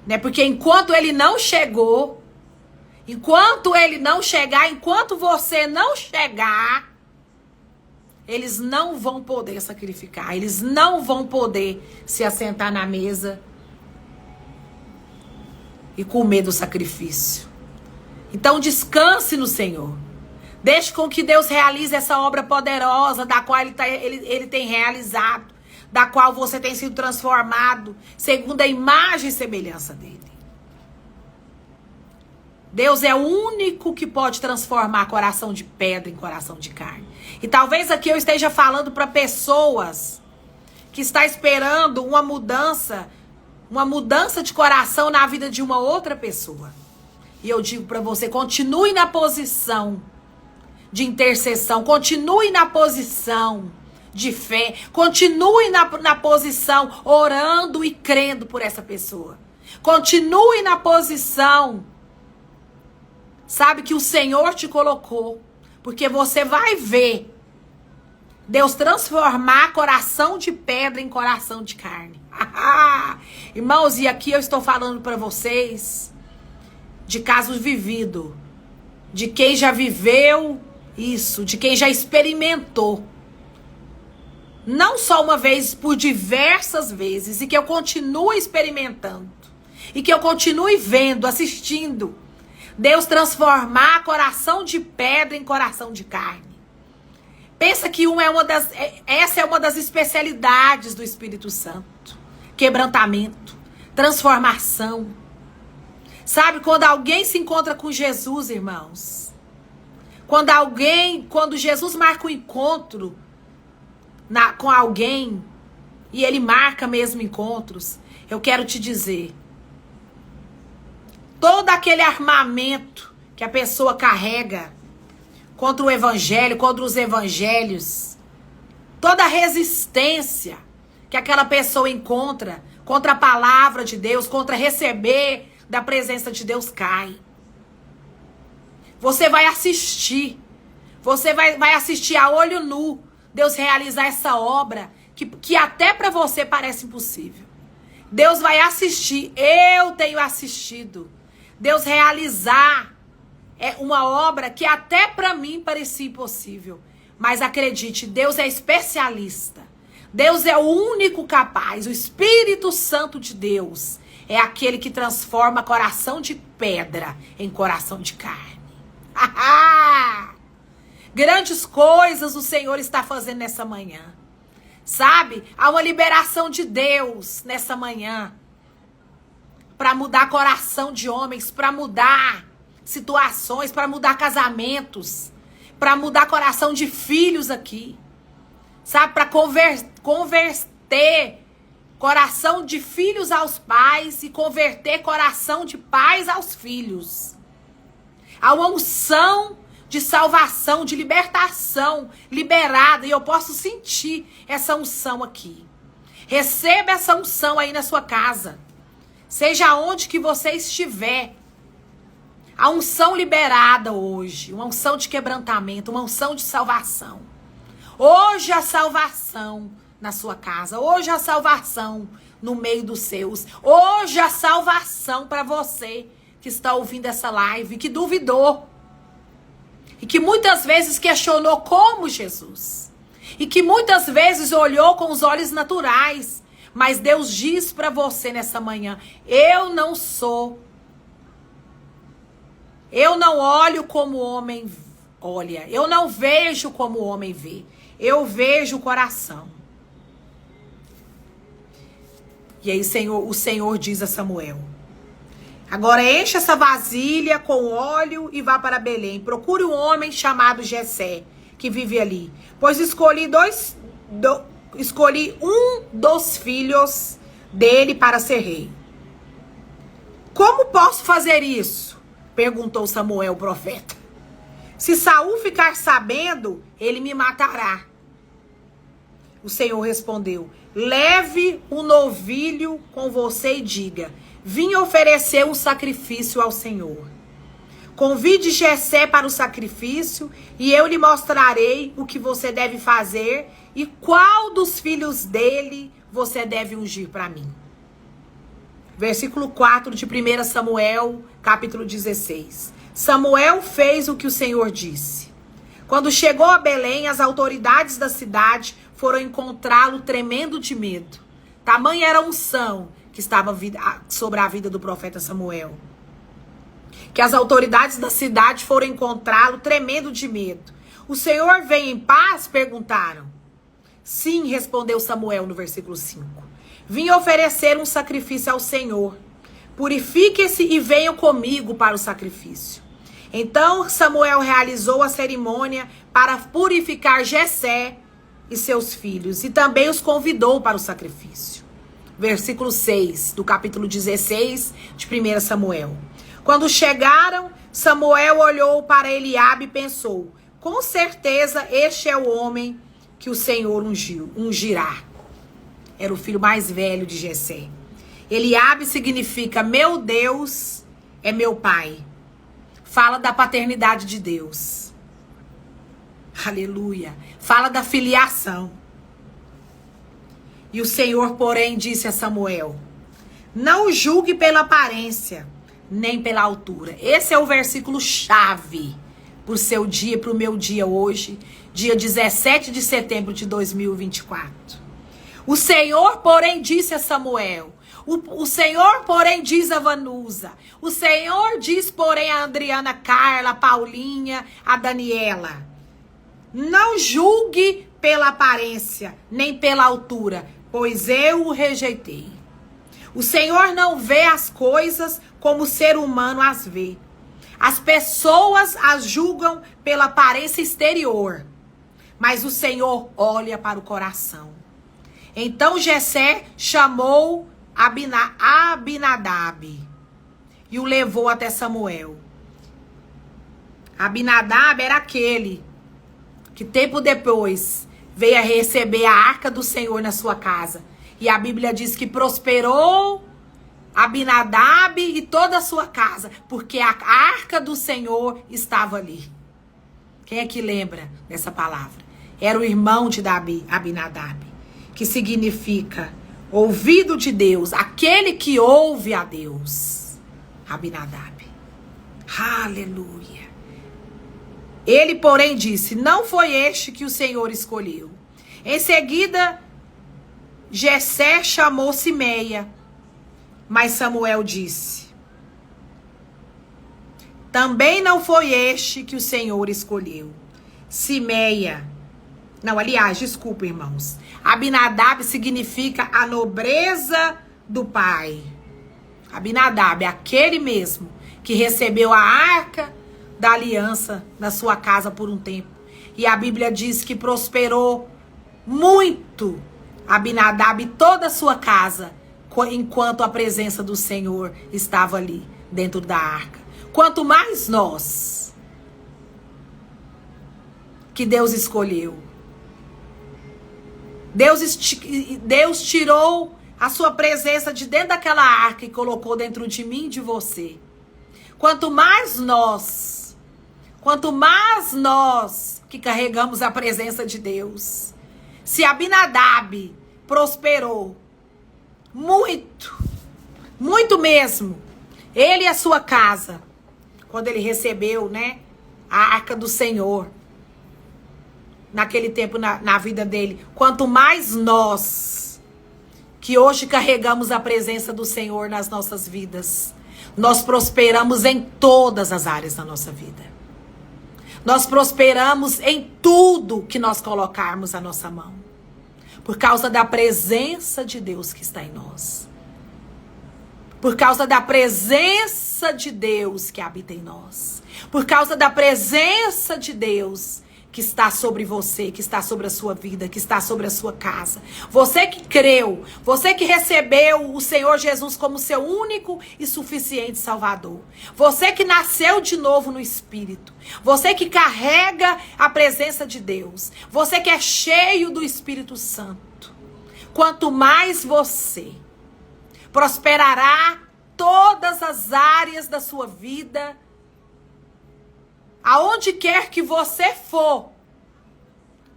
Né? Porque enquanto ele não chegou, enquanto ele não chegar, enquanto você não chegar, eles não vão poder sacrificar. Eles não vão poder se assentar na mesa e comer do sacrifício. Então descanse no Senhor. Deixe com que Deus realize essa obra poderosa da qual ele tem realizado, da qual você tem sido transformado, segundo a imagem e semelhança dele. Deus é o único que pode transformar coração de pedra em coração de carne. E talvez aqui eu esteja falando para pessoas que estão esperando uma mudança de coração na vida de uma outra pessoa. E eu digo para você, continue na posição de intercessão, continue na posição de fé, continue na posição orando e crendo por essa pessoa. Continue na posição, sabe, que o Senhor te colocou, porque você vai ver Deus transformar coração de pedra em coração de carne. Irmãos, e aqui eu estou falando para vocês de casos vividos, de quem já viveu isso, de quem já experimentou. Não só uma vez, por diversas vezes. E que eu continue experimentando. E que eu continue vendo, assistindo Deus transformar coração de pedra em coração de carne. Pensa que essa é uma das especialidades do Espírito Santo. Quebrantamento, transformação. Sabe, quando alguém se encontra com Jesus, irmãos, quando Jesus marca um encontro com alguém, e ele marca mesmo encontros, eu quero te dizer, todo aquele armamento que a pessoa carrega contra o evangelho, contra os evangelhos, toda a resistência que aquela pessoa encontra contra a palavra de Deus, contra receber da presença de Deus, cai. Você vai assistir. Você vai assistir a olho nu Deus realizar essa obra que até para você parece impossível. Deus vai assistir. Eu tenho assistido Deus realizar uma obra que até para mim parecia impossível. Mas acredite, Deus é especialista. Deus é o único capaz. O Espírito Santo de Deus é aquele que transforma coração de pedra em coração de carne. Grandes coisas o Senhor está fazendo nessa manhã. Sabe? Há uma liberação de Deus nessa manhã. Para mudar coração de homens, para mudar situações, para mudar casamentos, para mudar coração de filhos aqui. Sabe? Para converter coração de filhos aos pais e converter coração de pais aos filhos. Há uma unção de salvação, de libertação liberada, e eu posso sentir essa unção aqui. Receba essa unção aí na sua casa. Seja onde que você estiver. A unção liberada hoje, uma unção de quebrantamento, uma unção de salvação. Hoje a salvação na sua casa, hoje a salvação no meio dos seus, hoje a salvação para você que está ouvindo essa live, que duvidou, e que muitas vezes questionou como Jesus, e que muitas vezes olhou com os olhos naturais, mas Deus diz para você nessa manhã, eu não olho como o homem olha, eu não vejo como o homem vê, eu vejo o coração. E aí o Senhor diz a Samuel, agora enche essa vasilha com óleo e vá para Belém. Procure um homem chamado Jessé, que vive ali. Pois escolhi um dos filhos dele para ser rei. Como posso fazer isso? Perguntou Samuel, o profeta. Se Saul ficar sabendo, ele me matará. O Senhor respondeu, leve um novilho com você e diga, vim oferecer um sacrifício ao Senhor. Convide Jessé para o sacrifício e eu lhe mostrarei o que você deve fazer e qual dos filhos dele você deve ungir para mim. Versículo 4 de 1 Samuel, capítulo 16. Samuel fez o que o Senhor disse. Quando chegou a Belém, as autoridades da cidade foram encontrá-lo tremendo de medo. Tamanha era a unção que estava sobre a vida do profeta Samuel. que as autoridades da cidade foram encontrá-lo tremendo de medo. O Senhor vem em paz? Perguntaram. Sim, respondeu Samuel no versículo 5. Vim oferecer um sacrifício ao Senhor. Purifique-se e venham comigo para o sacrifício. Então Samuel realizou a cerimônia para purificar Jessé e seus filhos e também os convidou para o sacrifício. Versículo 6 do capítulo 16 de 1 Samuel. Quando chegaram, Samuel olhou para Eliabe e pensou: com certeza este é o homem que o Senhor ungirá. Era o filho mais velho de Jessé. Eliabe significa meu Deus é meu pai. Fala da paternidade de Deus. Aleluia. Fala da filiação. E o Senhor, porém, disse a Samuel: não julgue pela aparência, nem pela altura. Esse é o versículo chave para o seu dia, para o meu dia hoje, dia 17 de setembro de 2024. O Senhor, porém, disse a Samuel. O Senhor, porém, diz a Vanusa. O Senhor diz, porém, a Adriana Carla, a Paulinha, a Daniela: não julgue pela aparência, nem pela altura, pois eu o rejeitei. O Senhor não vê as coisas como o ser humano as vê. As pessoas as julgam pela aparência exterior, mas o Senhor olha para o coração. Então Jessé chamou Abinadab e o levou até Samuel. Abinadab era aquele que tempo depois veio a receber a arca do Senhor na sua casa. E a Bíblia diz que prosperou Abinadab e toda a sua casa, porque a arca do Senhor estava ali. Quem é que lembra dessa palavra? Era o irmão de Abinadab, que significa ouvido de Deus, aquele que ouve a Deus. Abinadab. Aleluia. Ele, porém, disse: não foi este que o Senhor escolheu. Em seguida, Jessé chamou Simeia, mas Samuel disse: também não foi este que o Senhor escolheu. Simeia. Não, aliás, desculpa, irmãos. Abinadab significa a nobreza do pai. Abinadab é aquele mesmo que recebeu a arca da aliança na sua casa por um tempo. E a Bíblia diz que prosperou muito Abinadab e toda a sua casa, enquanto a presença do Senhor estava ali, dentro da arca. Quanto mais nós, que Deus escolheu. Deus tirou a sua presença de dentro daquela arca e colocou dentro de mim e de você. Quanto mais nós que carregamos a presença de Deus. Se Abinadab prosperou muito, muito mesmo, ele e a sua casa, quando ele recebeu, a arca do Senhor, naquele tempo na vida dele. Quanto mais nós, que hoje carregamos a presença do Senhor nas nossas vidas, nós prosperamos em todas as áreas da nossa vida. Nós prosperamos em tudo que nós colocarmos a nossa mão. Por causa da presença de Deus que está em nós. Por causa da presença de Deus que habita em nós. Por causa da presença de Deus que está sobre você, que está sobre a sua vida, que está sobre a sua casa. Você que creu, você que recebeu o Senhor Jesus como seu único e suficiente Salvador. Você que nasceu de novo no Espírito. Você que carrega a presença de Deus. Você que é cheio do Espírito Santo. Quanto mais você prosperará todas as áreas da sua vida. Aonde quer que você for,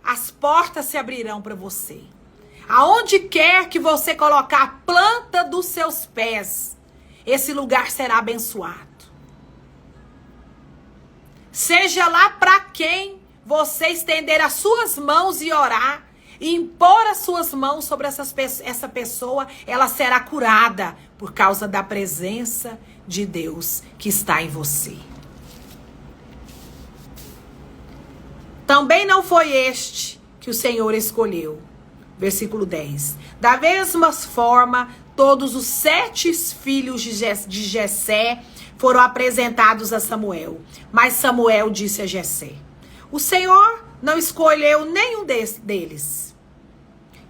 as portas se abrirão para você. Aonde quer que você colocar a planta dos seus pés, esse lugar será abençoado. Seja lá para quem você estender as suas mãos e orar, e impor as suas mãos sobre essa pessoa, ela será curada por causa da presença de Deus que está em você. Também não foi este que o Senhor escolheu. Versículo 10. Da mesma forma, todos os 7 filhos de Jessé foram apresentados a Samuel. Mas Samuel disse a Jessé: o Senhor não escolheu nenhum deles.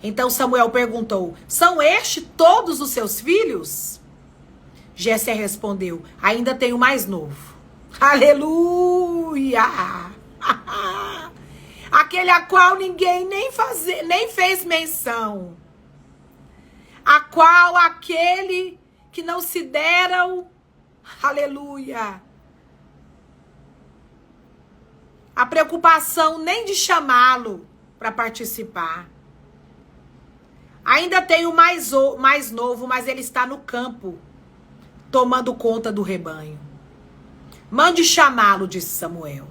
Então Samuel perguntou: são estes todos os seus filhos? Jessé respondeu: ainda tenho mais novo. Aleluia! Aquele a qual ninguém nem fez menção. A qual aquele que não se deram, aleluia, a preocupação nem de chamá-lo para participar. Ainda tenho mais novo, mas ele está no campo, tomando conta do rebanho. Mande chamá-lo, disse Samuel.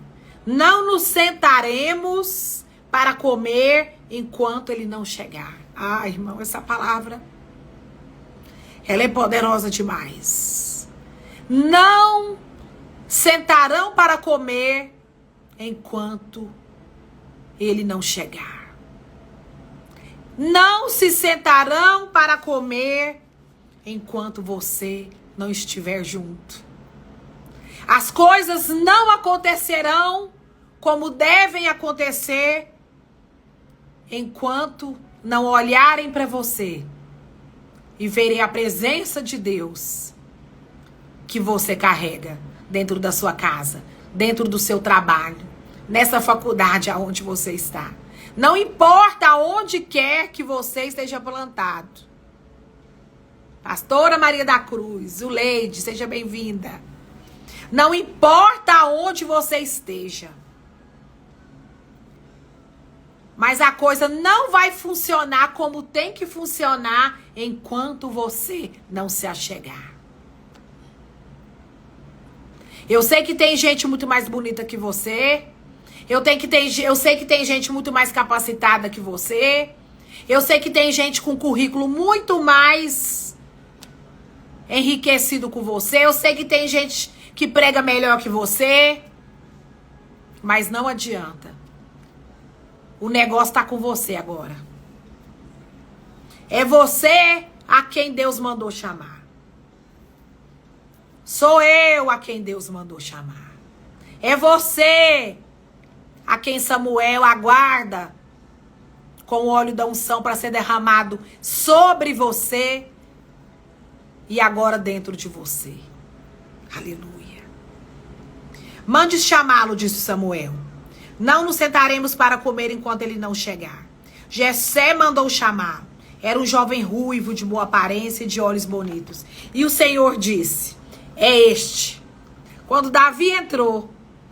Não nos sentaremos para comer enquanto ele não chegar. Ah, irmão, essa palavra, ela é poderosa demais. Não sentarão para comer enquanto ele não chegar. Não se sentarão para comer enquanto você não estiver junto. As coisas não acontecerão como devem acontecer enquanto não olharem para você e verem a presença de Deus que você carrega dentro da sua casa, dentro do seu trabalho, nessa faculdade aonde você está. Não importa onde quer que você esteja plantado. Pastora Maria da Cruz, Zuleide, seja bem-vinda. Não importa onde você esteja. Mas a coisa não vai funcionar como tem que funcionar enquanto você não se achegar. Eu sei que tem gente muito mais bonita que você. Eu sei que tem gente muito mais capacitada que você. Eu sei que tem gente com currículo muito mais enriquecido com você. Eu sei que tem gente que prega melhor que você. Mas não adianta. O negócio tá com você agora. É você a quem Deus mandou chamar. Sou eu a quem Deus mandou chamar. É você a quem Samuel aguarda com o óleo da unção para ser derramado sobre você e agora dentro de você. Aleluia. Mande chamá-lo, disse Samuel. Não nos sentaremos para comer enquanto ele não chegar. Jessé mandou chamar. Era um jovem ruivo, de boa aparência e de olhos bonitos. E o Senhor disse: é este. Quando Davi entrou,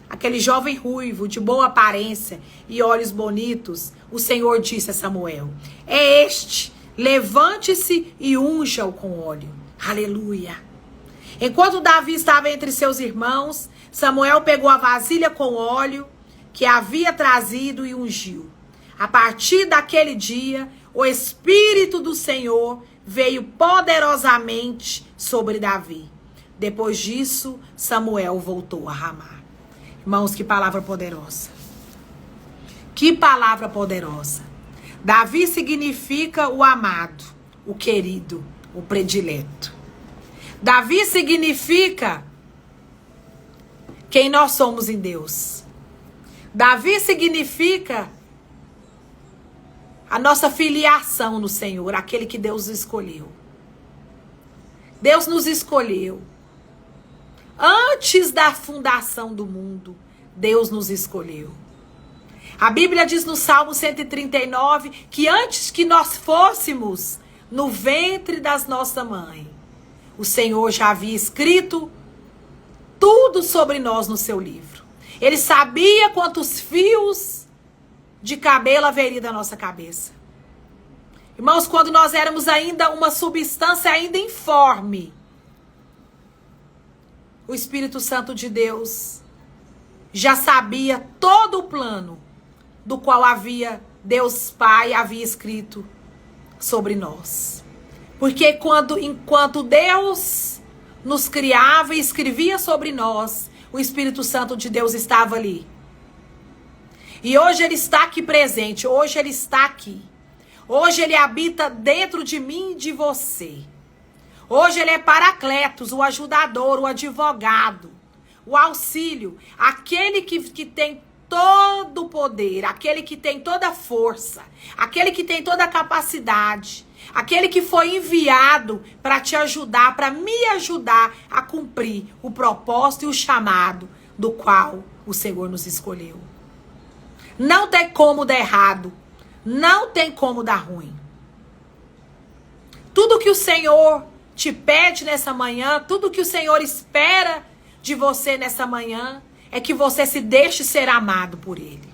aquele jovem ruivo, de boa aparência e olhos bonitos, o Senhor disse a Samuel: é este. Levante-se e unja-o com óleo. Aleluia. Enquanto Davi estava entre seus irmãos, Samuel pegou a vasilha com óleo que havia trazido e ungiu. A partir daquele dia, o Espírito do Senhor veio poderosamente sobre Davi. Depois disso, Samuel voltou a Ramá. Irmãos, que palavra poderosa. Que palavra poderosa. Davi significa o amado, o querido, o predileto. Davi significa quem nós somos em Deus. Davi significa a nossa filiação no Senhor, aquele que Deus escolheu. Deus nos escolheu. Antes da fundação do mundo, Deus nos escolheu. A Bíblia diz no Salmo 139 que antes que nós fôssemos no ventre das nossa mãe, o Senhor já havia escrito tudo sobre nós no seu livro. Ele sabia quantos fios de cabelo haveria da nossa cabeça. Irmãos, quando nós éramos ainda uma substância ainda informe, o Espírito Santo de Deus já sabia todo o plano do qual havia Deus Pai havia escrito sobre nós. Porque enquanto Deus nos criava e escrevia sobre nós, o Espírito Santo de Deus estava ali. E hoje ele está aqui presente, hoje ele está aqui. Hoje ele habita dentro de mim e de você. Hoje ele é Paracletos, o ajudador, o advogado, o auxílio, aquele que tem todo o poder, aquele que tem toda a força, aquele que tem toda a capacidade, aquele que foi enviado para te ajudar, para me ajudar a cumprir o propósito e o chamado do qual o Senhor nos escolheu. Não tem como dar errado, não tem como dar ruim. Tudo que o Senhor te pede nessa manhã, tudo que o Senhor espera de você nessa manhã, é que você se deixe ser amado por Ele.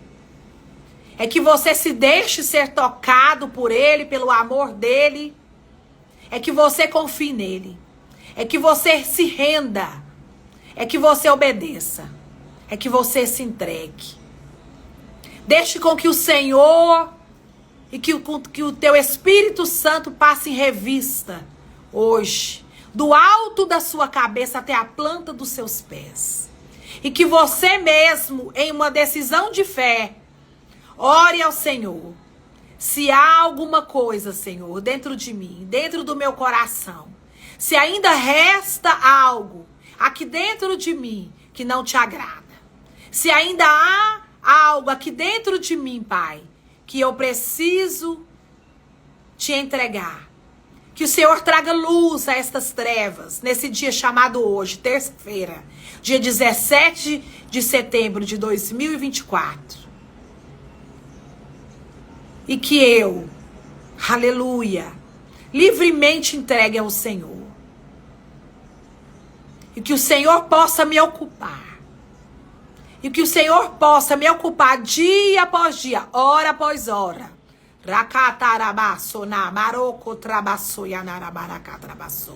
É que você se deixe ser tocado por Ele, pelo amor dEle. É que você confie nele. É que você se renda. É que você obedeça. É que você se entregue. Deixe com que o Senhor e que o teu Espírito Santo passe em revista hoje, do alto da sua cabeça até a planta dos seus pés. E que você mesmo, em uma decisão de fé, ore ao Senhor. Se há alguma coisa, Senhor, dentro de mim, dentro do meu coração, se ainda resta algo aqui dentro de mim que não te agrada, se ainda há algo aqui dentro de mim, Pai, que eu preciso te entregar, que o Senhor traga luz a estas trevas, nesse dia chamado hoje, terça-feira, dia 17 de setembro de 2024. E que eu, aleluia, livremente entregue ao Senhor. E que o Senhor possa me ocupar. E que o Senhor possa me ocupar dia após dia, hora após hora. Rakatarabasso na maroko trabasso yanarabaraka trabasso.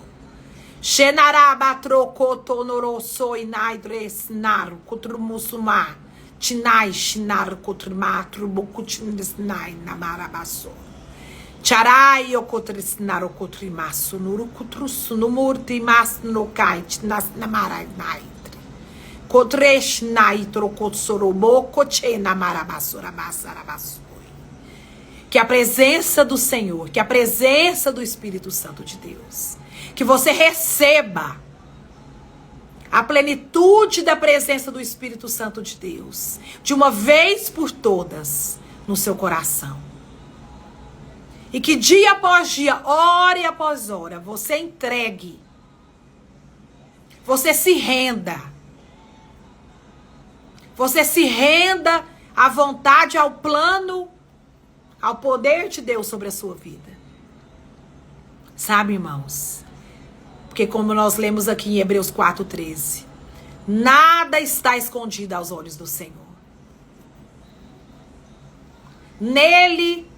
Xenarabatroko tonoroso inaidres nar kutrumusuma. Tinai shinar kutrimatru bukutinai namarabasso. Charai okotrisnar okotrimasso nurukutrusu numurti mas no kait nas namarai naitri. Kotresh naitro kotsorobo chena marabassura basarabasso. Que a presença do Senhor, que a presença do Espírito Santo de Deus, que você receba a plenitude da presença do Espírito Santo de Deus, de uma vez por todas, no seu coração. E que dia após dia, hora após hora, você entregue, você se renda à vontade, ao plano, ao poder de Deus sobre a sua vida. Sabe, irmãos? Porque como nós lemos aqui em Hebreus 4:13, nada está escondido aos olhos do Senhor. Nele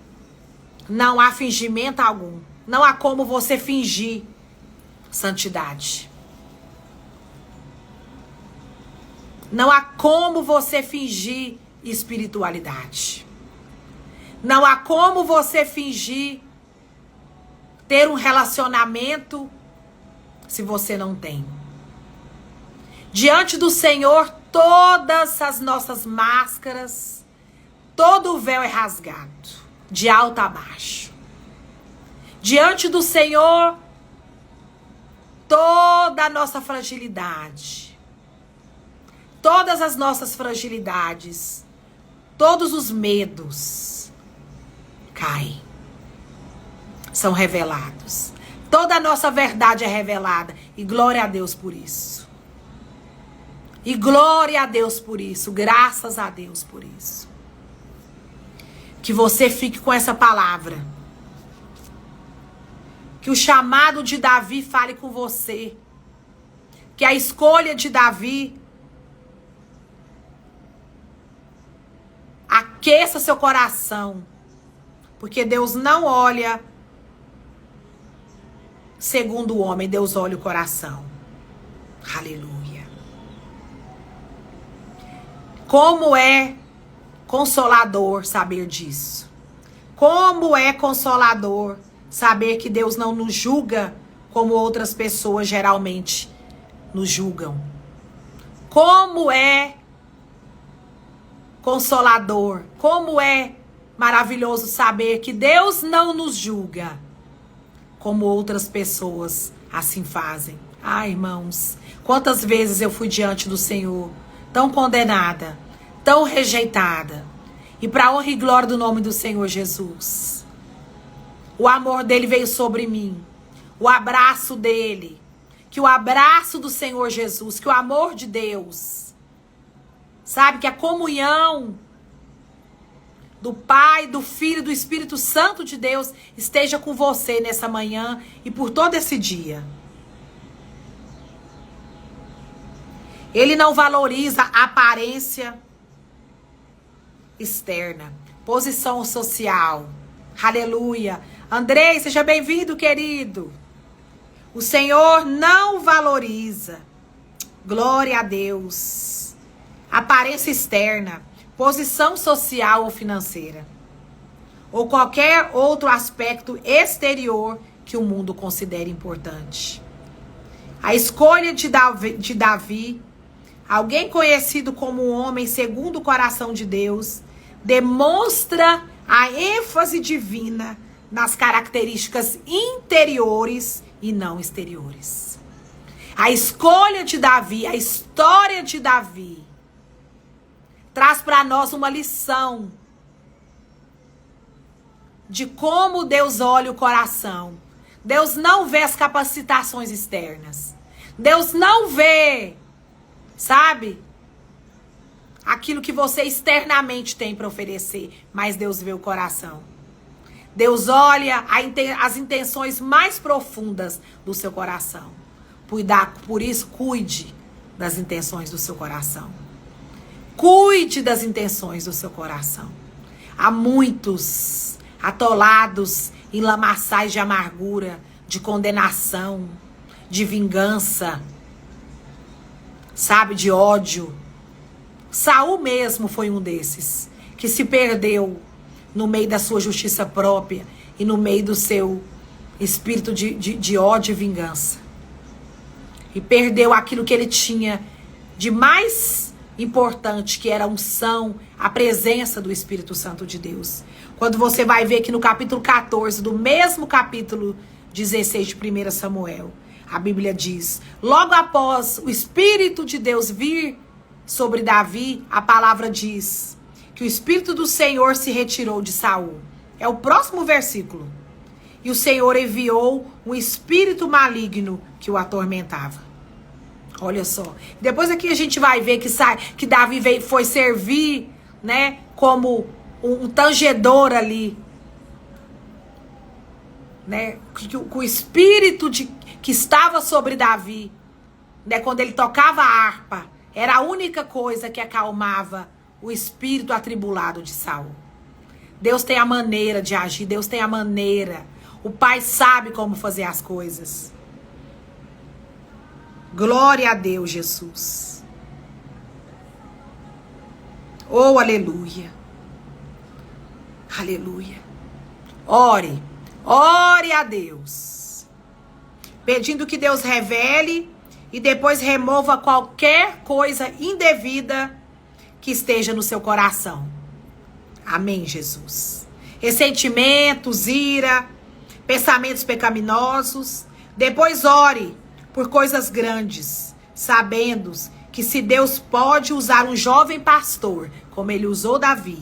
não há fingimento algum. Não há como você fingir santidade. Não há como você fingir espiritualidade. Não há como você fingir ter um relacionamento se você não tem. Diante do Senhor, todas as nossas máscaras, todo o véu é rasgado, de alto a baixo. Diante do Senhor, toda a nossa fragilidade, todas as nossas fragilidades, todos os medos caem, são revelados. Toda a nossa verdade é revelada. E glória a Deus por isso. E glória a Deus por isso. Graças a Deus por isso. Que você fique com essa palavra. Que o chamado de Davi fale com você. Que a escolha de Davi aqueça seu coração. Porque Deus não olha segundo o homem, Deus olha o coração. Aleluia. Como é consolador saber disso. Como é consolador saber que Deus não nos julga como outras pessoas geralmente nos julgam. Como é consolador, como é maravilhoso saber que Deus não nos julga como outras pessoas assim fazem. Ai, irmãos, quantas vezes eu fui diante do Senhor, tão condenada, tão rejeitada, e para honra e glória do nome do Senhor Jesus, o amor dele veio sobre mim, o abraço dele, que o abraço do Senhor Jesus, que o amor de Deus, sabe, que a comunhão do Pai, do Filho e do Espírito Santo de Deus esteja com você nessa manhã e por todo esse dia. Ele não valoriza a aparência externa, posição social. Aleluia. Andrei, seja bem-vindo, querido. O Senhor não valoriza, glória a Deus, aparência externa, posição social ou financeira, ou qualquer outro aspecto exterior que o mundo considere importante. A escolha de Davi, alguém conhecido como um homem segundo o coração de Deus, demonstra a ênfase divina nas características interiores e não exteriores. A escolha de Davi, a história de Davi, traz para nós uma lição de como Deus olha o coração. Deus não vê as capacitações externas. Deus não vê, sabe, aquilo que você externamente tem para oferecer, mas Deus vê o coração. Deus olha as intenções mais profundas do seu coração. Por isso, cuide das intenções do seu coração. Cuide das intenções do seu coração. Há muitos atolados em lamaçais de amargura, de condenação, de vingança, sabe, de ódio. Saul mesmo foi um desses, que se perdeu no meio da sua justiça própria e no meio do seu espírito de ódio e vingança. E perdeu aquilo que ele tinha de mais importante, que era a unção, a presença do Espírito Santo de Deus. Quando você vai ver que no capítulo 14, do mesmo capítulo 16 de 1 Samuel, a Bíblia diz, logo após o Espírito de Deus vir sobre Davi, a palavra diz que o Espírito do Senhor se retirou de Saul. É o próximo versículo. E o Senhor enviou um espírito maligno que o atormentava. Olha só. Depois aqui a gente vai ver que Davi foi servir, né, como um tangedor ali, né, que o espírito que estava sobre Davi, né, quando ele tocava a harpa, era a única coisa que acalmava o espírito atribulado de Saul. Deus tem a maneira de agir, Deus tem a maneira. O Pai sabe como fazer as coisas. Glória a Deus, Jesus. Oh, aleluia. Aleluia. Ore a Deus, pedindo que Deus revele e depois remova qualquer coisa indevida que esteja no seu coração. Amém, Jesus. Ressentimentos, ira, pensamentos pecaminosos. Depois ore por coisas grandes, sabendo que se Deus pode usar um jovem pastor, como ele usou Davi,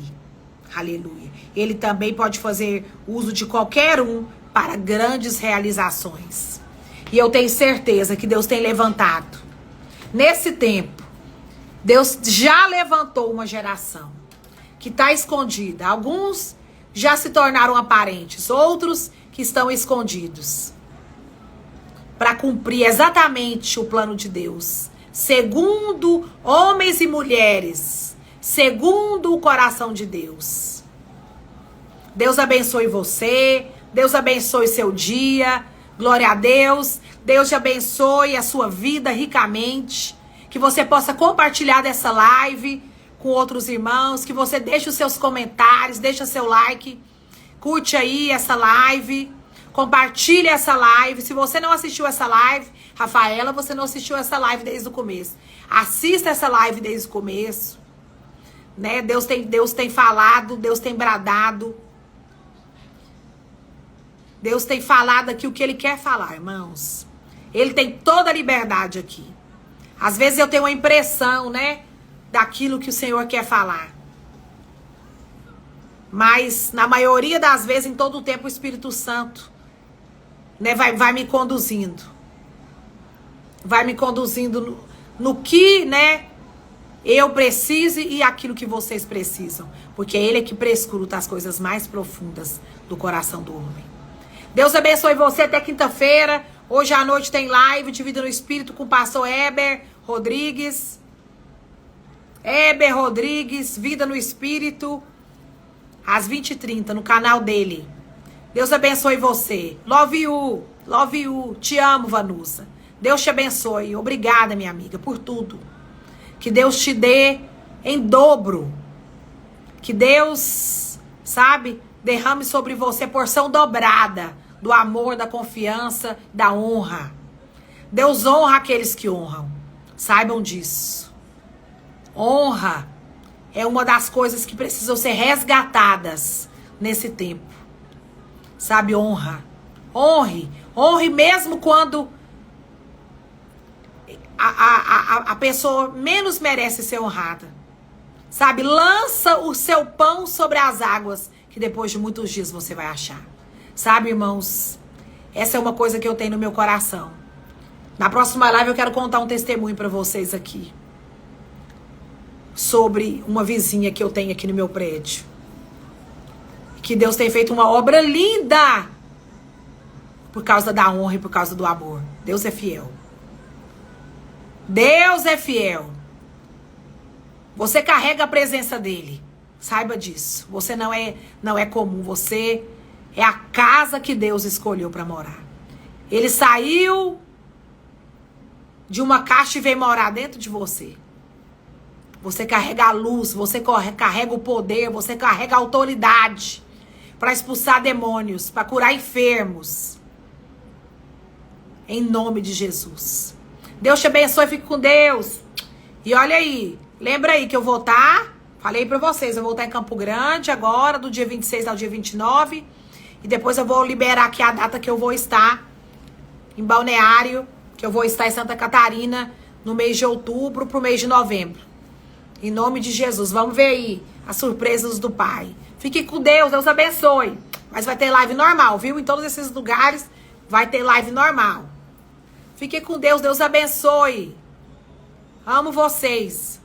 aleluia, ele também pode fazer uso de qualquer um para grandes realizações. E eu tenho certeza que Deus tem levantado. Nesse tempo, Deus já levantou uma geração que está escondida. Alguns já se tornaram aparentes, outros que estão escondidos, para cumprir exatamente o plano de Deus, segundo homens e mulheres, segundo o coração de Deus. Deus abençoe você, Deus abençoe seu dia, glória a Deus, Deus te abençoe a sua vida ricamente, que você possa compartilhar dessa live com outros irmãos, que você deixe os seus comentários, deixe seu like, Curte aí essa live. Compartilhe essa live. Se você não assistiu essa live, Rafaela, você não assistiu essa live desde o começo. Assista essa live desde o começo. Né? Deus tem falado, Deus tem bradado. Deus tem falado aqui o que Ele quer falar, irmãos. Ele tem toda a liberdade aqui. Às vezes eu tenho uma impressão, né? Daquilo que o Senhor quer falar. Mas, na maioria das vezes, em todo o tempo, o Espírito Santo, né, vai me conduzindo. Vai me conduzindo no que, né, eu preciso e aquilo que vocês precisam. Porque Ele é que prescruta as coisas mais profundas do coração do homem. Deus abençoe você até quinta-feira. Hoje à noite tem live de Vida no Espírito com o pastor Heber Rodrigues. Heber Rodrigues, Vida no Espírito, às 20h30, no canal dele. Deus abençoe você. Love you. Love you. Te amo, Vanusa. Deus te abençoe. Obrigada, minha amiga, por tudo. Que Deus te dê em dobro. Que Deus, sabe, derrame sobre você porção dobrada do amor, da confiança, da honra. Deus honra aqueles que honram. Saibam disso. Honra é uma das coisas que precisam ser resgatadas nesse tempo. Sabe, honra. Honre. Honre mesmo quando a pessoa menos merece ser honrada. Sabe, lança o seu pão sobre as águas, que depois de muitos dias você vai achar. Sabe, irmãos, essa é uma coisa que eu tenho no meu coração. Na próxima live eu quero contar um testemunho para vocês aqui. Sobre uma vizinha que eu tenho aqui no meu prédio. Que Deus tem feito uma obra linda. Por causa da honra e por causa do amor. Deus é fiel. Deus é fiel. Você carrega a presença dele. Saiba disso. Você não é comum. Você é a casa que Deus escolheu para morar. Ele saiu de uma caixa e veio morar dentro de você. Você carrega a luz, você carrega o poder, você carrega a autoridade para expulsar demônios, para curar enfermos. Em nome de Jesus. Deus te abençoe, fique com Deus. E olha aí, lembra aí que eu vou estar, falei para vocês, eu vou estar em Campo Grande agora, do dia 26 ao dia 29. E depois eu vou liberar aqui a data que eu vou estar em Balneário, que eu vou estar em Santa Catarina no mês de outubro pro mês de novembro. Em nome de Jesus, vamos ver aí as surpresas do Pai. Fique com Deus, Deus abençoe. Mas vai ter live normal, viu? Em todos esses lugares vai ter live normal. Fique com Deus, Deus abençoe. Amo vocês.